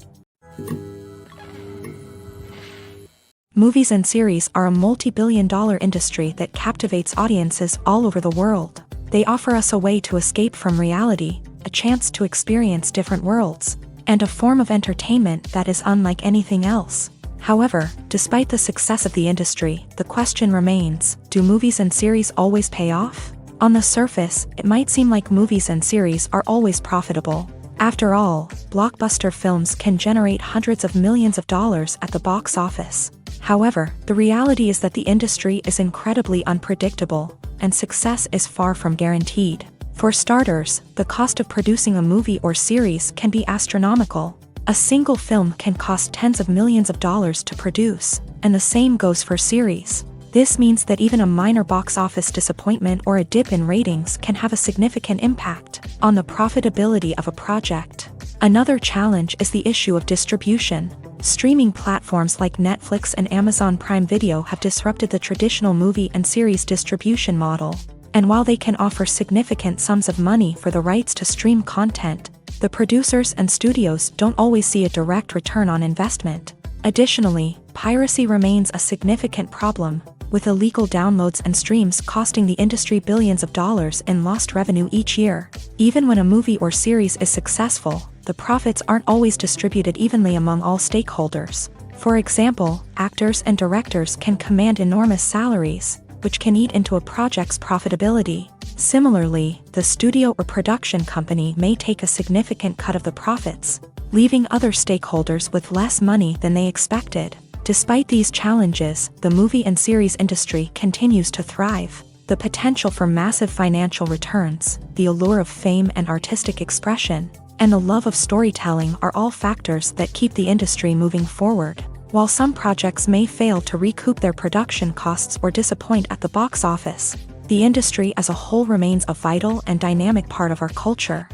Movies and series are a multi-billion-dollar industry that captivates audiences all over the world. They offer us a way to escape from reality, a chance to experience different worlds, and a form of entertainment that is unlike anything else. However, despite the success of the industry, the question remains, do movies and series always pay off? On the surface, it might seem like movies and series are always profitable. After all, blockbuster films can generate hundreds of millions of dollars at the box office. However, the reality is that the industry is incredibly unpredictable, and success is far from guaranteed. For starters, the cost of producing a movie or series can be astronomical. A single film can cost tens of millions of dollars to produce, and the same goes for series. This means that even a minor box office disappointment or a dip in ratings can have a significant impact on the profitability of a project. Another challenge is the issue of distribution. Streaming platforms like Netflix and Amazon Prime Video have disrupted the traditional movie and series distribution model. And while they can offer significant sums of money for the rights to stream content, the producers and studios don't always see a direct return on investment. Additionally, piracy remains a significant problem, with illegal downloads and streams costing the industry billions of dollars in lost revenue each year. Even when a movie or series is successful, the profits aren't always distributed evenly among all stakeholders. For example, actors and directors can command enormous salaries, which can eat into a project's profitability. Similarly, the studio or production company may take a significant cut of the profits, leaving other stakeholders with less money than they expected. Despite these challenges, the movie and series industry continues to thrive. The potential for massive financial returns, the allure of fame and artistic expression, and the love of storytelling are all factors that keep the industry moving forward. While some projects may fail to recoup their production costs or disappoint at the box office, the industry as a whole remains a vital and dynamic part of our culture.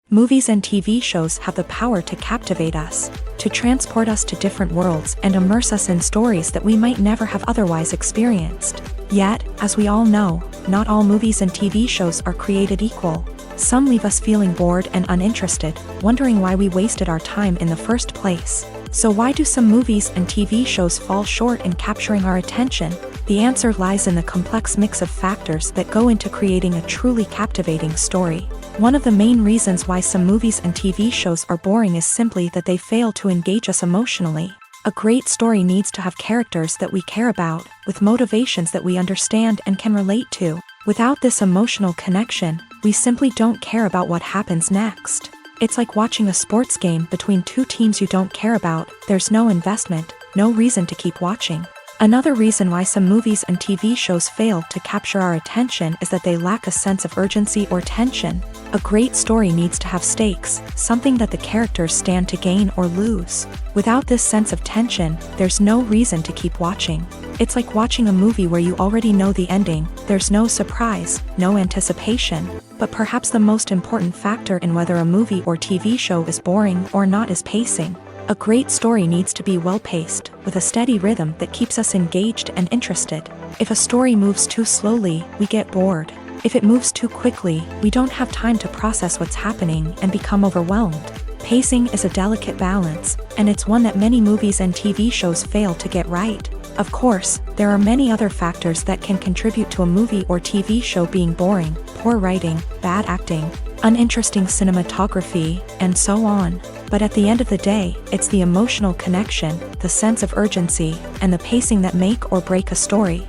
Movies and TV shows have the power to captivate us, to transport us to different worlds and immerse us in stories that we might never have otherwise experienced. Yet, as we all know, not all movies and TV shows are created equal. Some leave us feeling bored and uninterested, wondering why we wasted our time in the first place. So why do some movies and TV shows fall short in capturing our attention? The answer lies in the complex mix of factors that go into creating a truly captivating story. One of the main reasons why some movies and TV shows are boring is simply that they fail to engage us emotionally. A great story needs to have characters that we care about, with motivations that we understand and can relate to. Without this emotional connection, we simply don't care about what happens next. It's like watching a sports game between two teams you don't care about. There's no investment, no reason to keep watching. Another reason why some movies and TV shows fail to capture our attention is that they lack a sense of urgency or tension. A great story needs to have stakes, something that the characters stand to gain or lose. Without this sense of tension, there's no reason to keep watching. It's like watching a movie where you already know the ending. There's no surprise, no anticipation. But perhaps the most important factor in whether a movie or TV show is boring or not is pacing. A great story needs to be well-paced, with a steady rhythm that keeps us engaged and interested. If a story moves too slowly, we get bored. If it moves too quickly, we don't have time to process what's happening and become overwhelmed. Pacing is a delicate balance, and it's one that many movies and TV shows fail to get right. Of course, there are many other factors that can contribute to a movie or TV show being boring: poor writing, bad acting, uninteresting cinematography, and so on. But at the end of the day, it's the emotional connection, the sense of urgency, and the pacing that make or break a story.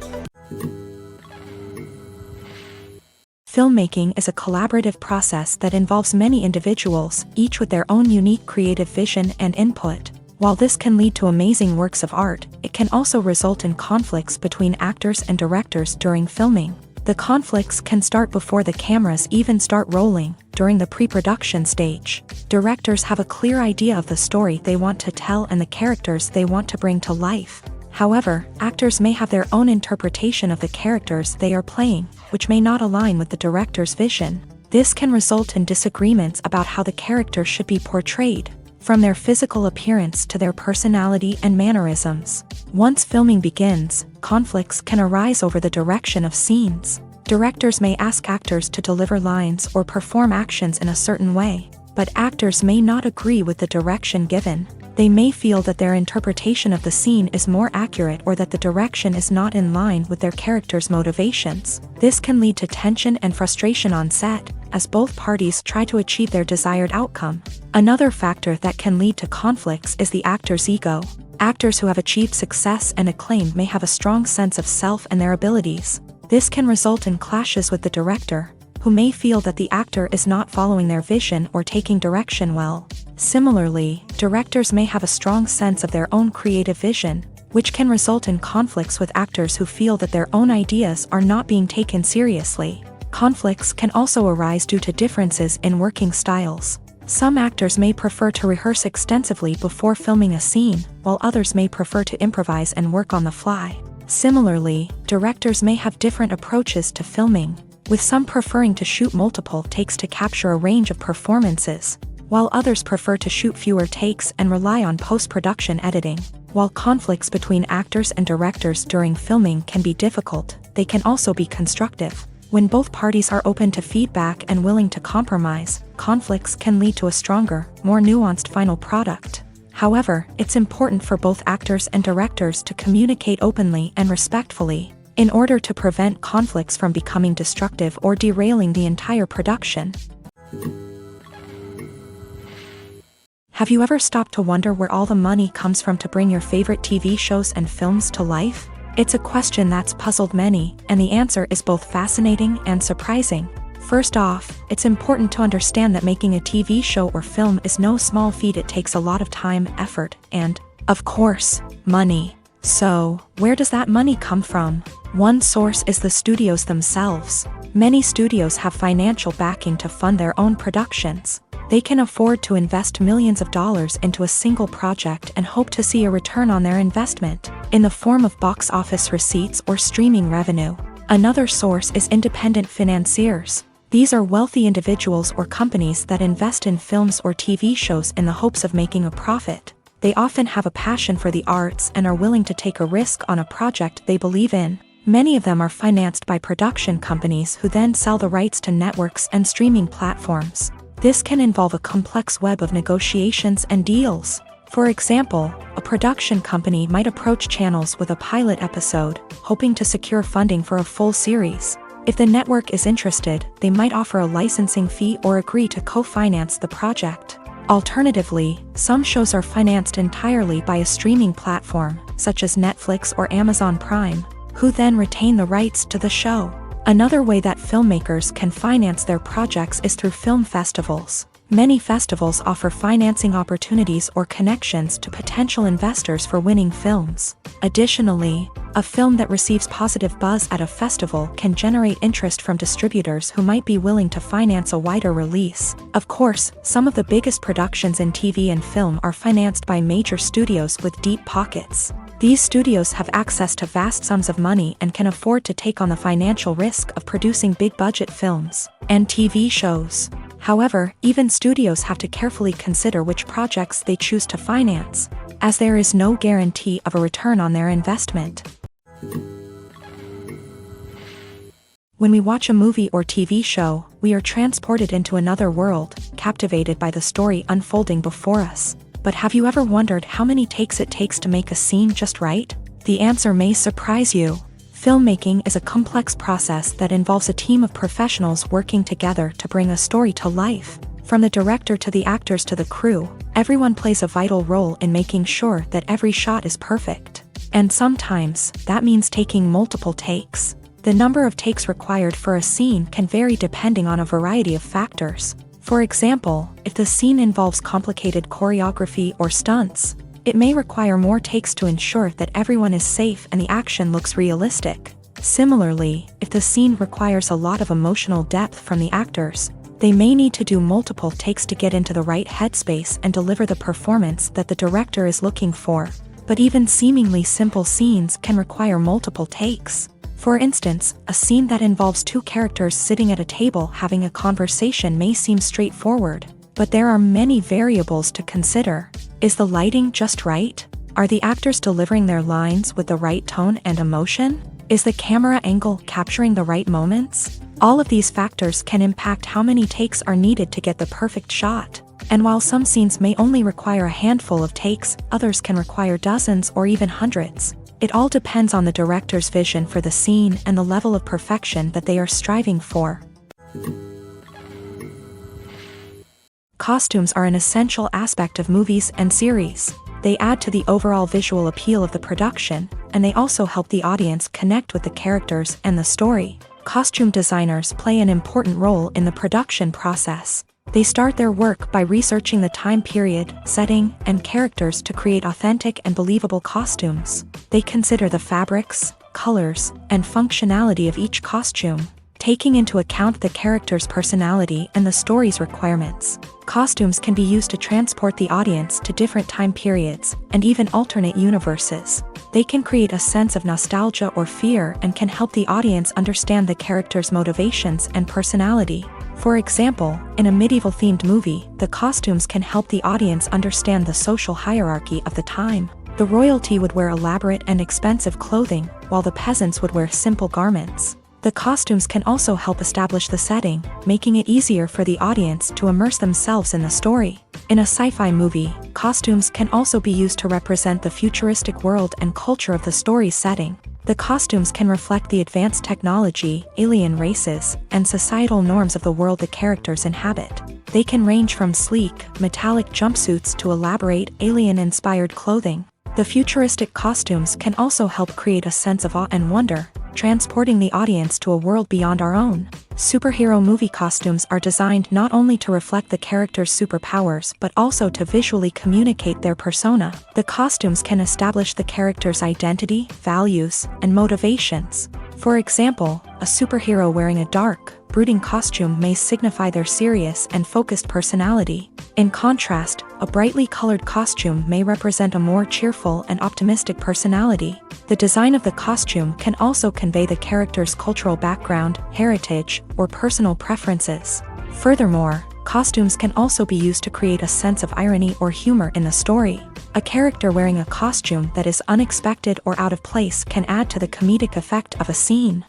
Filmmaking is a collaborative process that involves many individuals, each with their own unique creative vision and input. While this can lead to amazing works of art, it can also result in conflicts between actors and directors during filming. The conflicts can start before the cameras even start rolling, during the pre-production stage. Directors have a clear idea of the story they want to tell and the characters they want to bring to life. However, actors may have their own interpretation of the characters they are playing, which may not align with the director's vision. This can result in disagreements about how the characters should be portrayed, from their physical appearance to their personality and mannerisms. Once filming begins, conflicts can arise over the direction of scenes. Directors may ask actors to deliver lines or perform actions in a certain way, but actors may not agree with the direction given. They may feel that their interpretation of the scene is more accurate or that the direction is not in line with their character's motivations. This can lead to tension and frustration on set, as both parties try to achieve their desired outcome. Another factor that can lead to conflicts is the actor's ego. Actors who have achieved success and acclaim may have a strong sense of self and their abilities. This can result in clashes with the director, who may feel that the actor is not following their vision or taking direction well. Similarly, directors may have a strong sense of their own creative vision, which can result in conflicts with actors who feel that their own ideas are not being taken seriously. Conflicts can also arise due to differences in working styles. Some actors may prefer to rehearse extensively before filming a scene, while others may prefer to improvise and work on the fly. Similarly, directors may have different approaches to filming, with some preferring to shoot multiple takes to capture a range of performances, while others prefer to shoot fewer takes and rely on post-production editing. While conflicts between actors and directors during filming can be difficult, they can also be constructive. When both parties are open to feedback and willing to compromise, conflicts can lead to a stronger, more nuanced final product. However, it's important for both actors and directors to communicate openly and respectfully, in order to prevent conflicts from becoming destructive or derailing the entire production. Have you ever stopped to wonder where all the money comes from to bring your favorite TV shows and films to life? It's a question that's puzzled many, and the answer is both fascinating and surprising. First off, it's important to understand that making a TV show or film is no small feat. It takes a lot of time, effort, and, of course, money. So, where does that money come from? One source is the studios themselves. Many studios have financial backing to fund their own productions. They can afford to invest millions of dollars into a single project and hope to see a return on their investment, in the form of box office receipts or streaming revenue. Another source is independent financiers. These are wealthy individuals or companies that invest in films or TV shows in the hopes of making a profit. They often have a passion for the arts and are willing to take a risk on a project they believe in. Many of them are financed by production companies who then sell the rights to networks and streaming platforms. This can involve a complex web of negotiations and deals. For example, a production company might approach channels with a pilot episode, hoping to secure funding for a full series. If the network is interested, they might offer a licensing fee or agree to co-finance the project. Alternatively, some shows are financed entirely by a streaming platform, such as Netflix or Amazon Prime, who then retain the rights to the show. Another way that filmmakers can finance their projects is through film festivals. Many festivals offer financing opportunities or connections to potential investors for winning films. Additionally, a film that receives positive buzz at a festival can generate interest from distributors who might be willing to finance a wider release. Of course, some of the biggest productions in TV and film are financed by major studios with deep pockets. These studios have access to vast sums of money and can afford to take on the financial risk of producing big-budget films and TV shows. However, even studios have to carefully consider which projects they choose to finance, as there is no guarantee of a return on their investment. When we watch a movie or TV show, we are transported into another world, captivated by the story unfolding before us. But have you ever wondered how many takes it takes to make a scene just right? The answer may surprise you. Filmmaking is a complex process that involves a team of professionals working together to bring a story to life. From the director to the actors to the crew, everyone plays a vital role in making sure that every shot is perfect. And sometimes, that means taking multiple takes. The number of takes required for a scene can vary depending on a variety of factors. For example, if the scene involves complicated choreography or stunts, it may require more takes to ensure that everyone is safe and the action looks realistic. Similarly, if the scene requires a lot of emotional depth from the actors, they may need to do multiple takes to get into the right headspace and deliver the performance that the director is looking for. But even seemingly simple scenes can require multiple takes. For instance, a scene that involves two characters sitting at a table having a conversation may seem straightforward, but there are many variables to consider. Is the lighting just right? Are the actors delivering their lines with the right tone and emotion? Is the camera angle capturing the right moments? All of these factors can impact how many takes are needed to get the perfect shot. And while some scenes may only require a handful of takes, others can require dozens or even hundreds. It all depends on the director's vision for the scene and the level of perfection that they are striving for. Costumes are an essential aspect of movies and series. They add to the overall visual appeal of the production, and they also help the audience connect with the characters and the story. Costume designers play an important role in the production process. They start their work by researching the time period, setting, and characters to create authentic and believable costumes. They consider the fabrics, colors, and functionality of each costume, taking into account the character's personality and the story's requirements. Costumes can be used to transport the audience to different time periods and even alternate universes. They can create a sense of nostalgia or fear and can help the audience understand the character's motivations and personality. For example, in a medieval-themed movie, the costumes can help the audience understand the social hierarchy of the time. The royalty would wear elaborate and expensive clothing, while the peasants would wear simple garments. The costumes can also help establish the setting, making it easier for the audience to immerse themselves in the story. In a sci-fi movie, costumes can also be used to represent the futuristic world and culture of the story's setting. The costumes can reflect the advanced technology, alien races, and societal norms of the world the characters inhabit. They can range from sleek, metallic jumpsuits to elaborate, alien-inspired clothing. The futuristic costumes can also help create a sense of awe and wonder, transporting the audience to a world beyond our own. Superhero movie costumes are designed not only to reflect the character's superpowers but also to visually communicate their persona. The costumes can establish the character's identity, values, and motivations. For example, a superhero wearing a dark, brooding costume may signify their serious and focused personality. In contrast, A brightly colored costume may represent a more cheerful and optimistic personality. The design of the costume can also convey the character's cultural background, heritage, or personal preferences. Furthermore, costumes can also be used to create a sense of irony or humor in the story. A character wearing a costume that is unexpected or out of place can add to the comedic effect of a scene.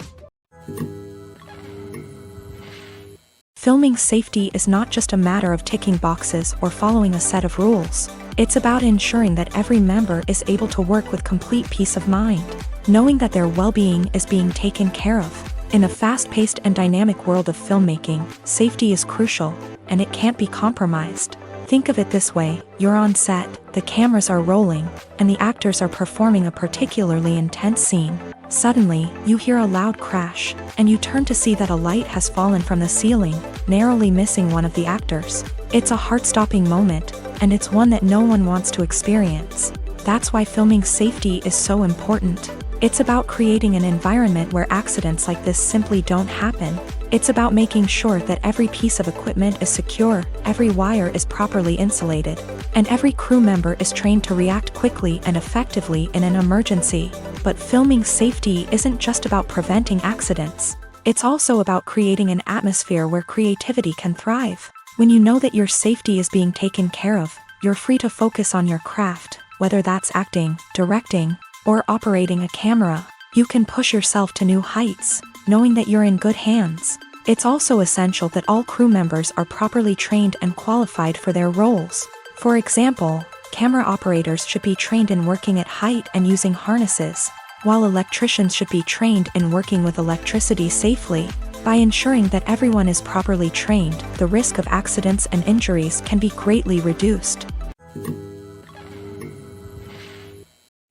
Filming safety is not just a matter of ticking boxes or following a set of rules. It's about ensuring that every member is able to work with complete peace of mind, knowing that their well-being is being taken care of. In a fast-paced and dynamic world of filmmaking, safety is crucial, and it can't be compromised. Think of it this way: you're on set, the cameras are rolling, and the actors are performing a particularly intense scene. Suddenly, you hear a loud crash, and you turn to see that a light has fallen from the ceiling, narrowly missing one of the actors. It's a heart-stopping moment, and it's one that no one wants to experience. That's why filming safety is so important. It's about creating an environment where accidents like this simply don't happen. It's about making sure that every piece of equipment is secure, every wire is properly insulated, and every crew member is trained to react quickly and effectively in an emergency. But filming safety isn't just about preventing accidents. It's also about creating an atmosphere where creativity can thrive. When you know that your safety is being taken care of, you're free to focus on your craft, whether that's acting, directing, or operating a camera. You can push yourself to new heights, knowing that you're in good hands. It's also essential that all crew members are properly trained and qualified for their roles. For example, camera operators should be trained in working at height and using harnesses, while electricians should be trained in working with electricity safely. By ensuring that everyone is properly trained, the risk of accidents and injuries can be greatly reduced.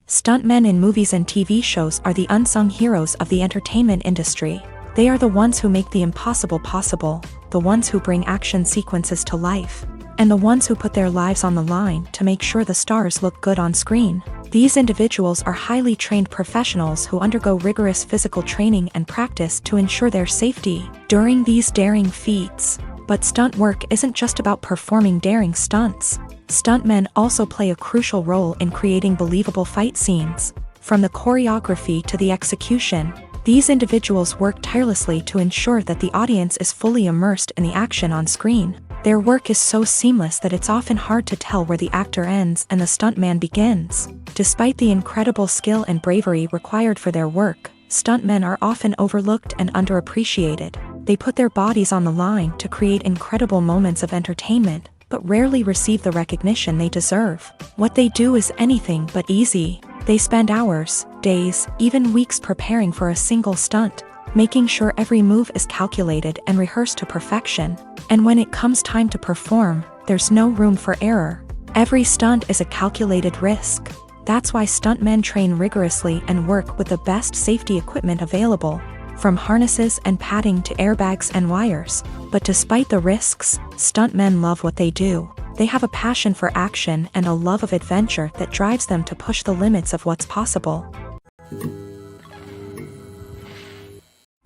Stuntmen in movies and TV shows are the unsung heroes of the entertainment industry. They are the ones who make the impossible possible, the ones who bring action sequences to life, and the ones who put their lives on the line to make sure the stars look good on screen. These individuals are highly trained professionals who undergo rigorous physical training and practice to ensure their safety during these daring feats. But stunt work isn't just about performing daring stunts. Stuntmen also play a crucial role in creating believable fight scenes. From the choreography to the execution, these individuals work tirelessly to ensure that the audience is fully immersed in the action on screen. Their work is so seamless that it's often hard to tell where the actor ends and the stuntman begins. Despite the incredible skill and bravery required for their work, stuntmen are often overlooked and underappreciated. They put their bodies on the line to create incredible moments of entertainment, but rarely receive the recognition they deserve. What they do is anything but easy. They spend hours, days, even weeks preparing for a single stunt, making sure every move is calculated and rehearsed to perfection. And when it comes time to perform, there's no room for error. Every stunt is a calculated risk. That's why stuntmen train rigorously and work with the best safety equipment available, from harnesses and padding to airbags and wires. But despite the risks, stuntmen love what they do. They have a passion for action and a love of adventure that drives them to push the limits of what's possible.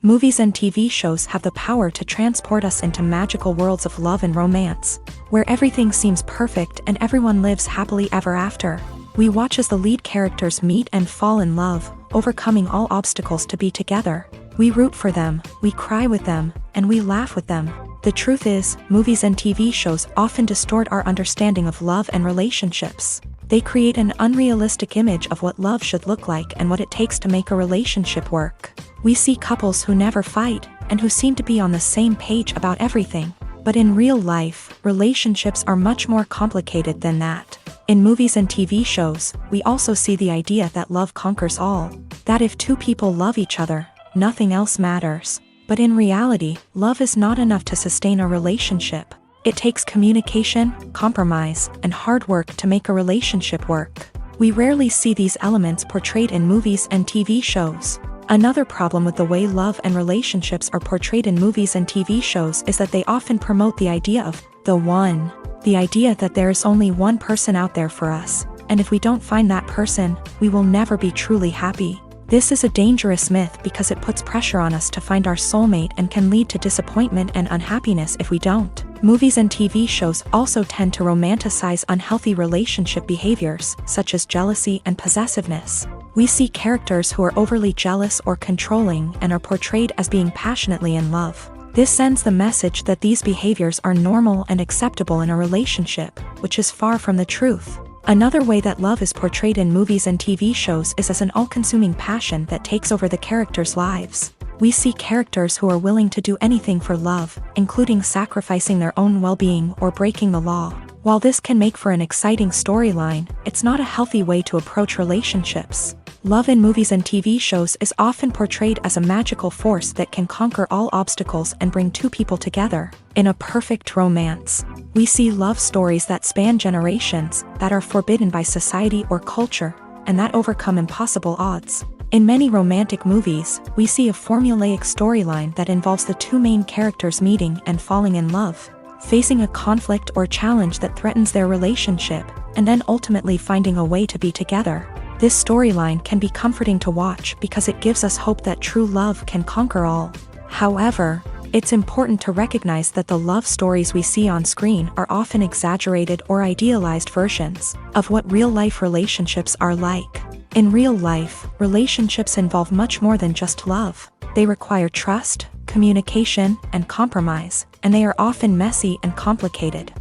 Movies and TV shows have the power to transport us into magical worlds of love and romance, where everything seems perfect and everyone lives happily ever after. We watch as the lead characters meet and fall in love, overcoming all obstacles to be together. We root for them, we cry with them, and we laugh with them. The truth is, movies and TV shows often distort our understanding of love and relationships. They create an unrealistic image of what love should look like and what it takes to make a relationship work. We see couples who never fight, and who seem to be on the same page about everything. But in real life, relationships are much more complicated than that. In movies and TV shows, we also see the idea that love conquers all. That if two people love each other, nothing else matters. But in reality, love is not enough to sustain a relationship. It takes communication, compromise, and hard work to make a relationship work. We rarely see these elements portrayed in movies and TV shows. Another problem with the way love and relationships are portrayed in movies and TV shows is that they often promote the idea of the one. The idea that there is only one person out there for us, and if we don't find that person, we will never be truly happy. This is a dangerous myth because it puts pressure on us to find our soulmate and can lead to disappointment and unhappiness if we don't. Movies and TV shows also tend to romanticize unhealthy relationship behaviors, such as jealousy and possessiveness. We see characters who are overly jealous or controlling and are portrayed as being passionately in love. This sends the message that these behaviors are normal and acceptable in a relationship, which is far from the truth. Another way that love is portrayed in movies and TV shows is as an all-consuming passion that takes over the characters' lives. We see characters who are willing to do anything for love, including sacrificing their own well-being or breaking the law. While this can make for an exciting storyline, it's not a healthy way to approach relationships. Love in movies and TV shows is often portrayed as a magical force that can conquer all obstacles and bring two people together. In a perfect romance, we see love stories that span generations, that are forbidden by society or culture, and that overcome impossible odds. In many romantic movies, we see a formulaic storyline that involves the two main characters meeting and falling in love, facing a conflict or challenge that threatens their relationship, and then ultimately finding a way to be together. This storyline can be comforting to watch because it gives us hope that true love can conquer all. However, it's important to recognize that the love stories we see on screen are often exaggerated or idealized versions of what real-life relationships are like. In real life, relationships involve much more than just love. They require trust, communication, and compromise, and they are often messy and complicated.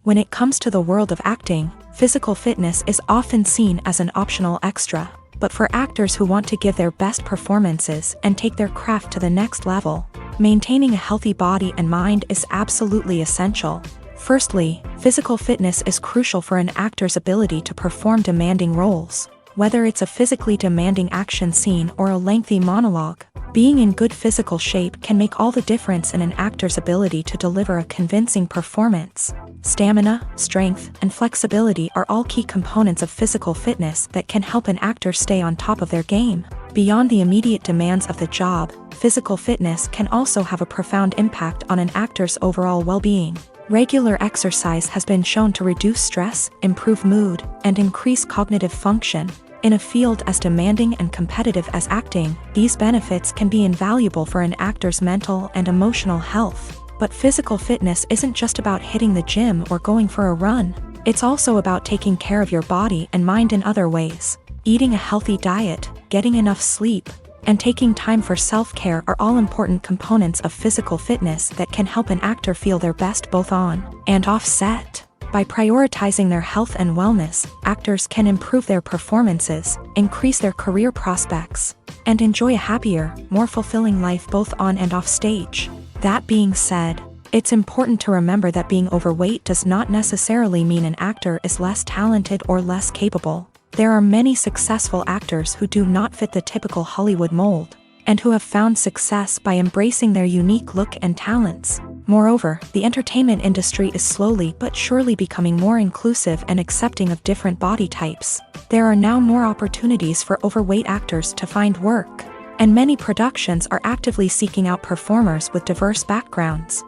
When it comes to the world of acting, physical fitness is often seen as an optional extra. But for actors who want to give their best performances and take their craft to the next level, maintaining a healthy body and mind is absolutely essential. Firstly, physical fitness is crucial for an actor's ability to perform demanding roles. Whether it's a physically demanding action scene or a lengthy monologue, being in good physical shape can make all the difference in an actor's ability to deliver a convincing performance. Stamina, strength, and flexibility are all key components of physical fitness that can help an actor stay on top of their game. Beyond the immediate demands of the job, physical fitness can also have a profound impact on an actor's overall well-being. Regular exercise has been shown to reduce stress, improve mood, and increase cognitive function. In a field as demanding and competitive as acting, these benefits can be invaluable for an actor's mental and emotional health. But physical fitness isn't just about hitting the gym or going for a run. It's also about taking care of your body and mind in other ways. Eating a healthy diet, getting enough sleep, and taking time for self-care are all important components of physical fitness that can help an actor feel their best both on and off set. By prioritizing their health and wellness, actors can improve their performances, increase their career prospects, and enjoy a happier, more fulfilling life both on and off stage. That being said, it's important to remember that being overweight does not necessarily mean an actor is less talented or less capable. There are many successful actors who do not fit the typical Hollywood mold, and who have found success by embracing their unique look and talents. Moreover, the entertainment industry is slowly but surely becoming more inclusive and accepting of different body types. There are now more opportunities for overweight actors to find work, and many productions are actively seeking out performers with diverse backgrounds.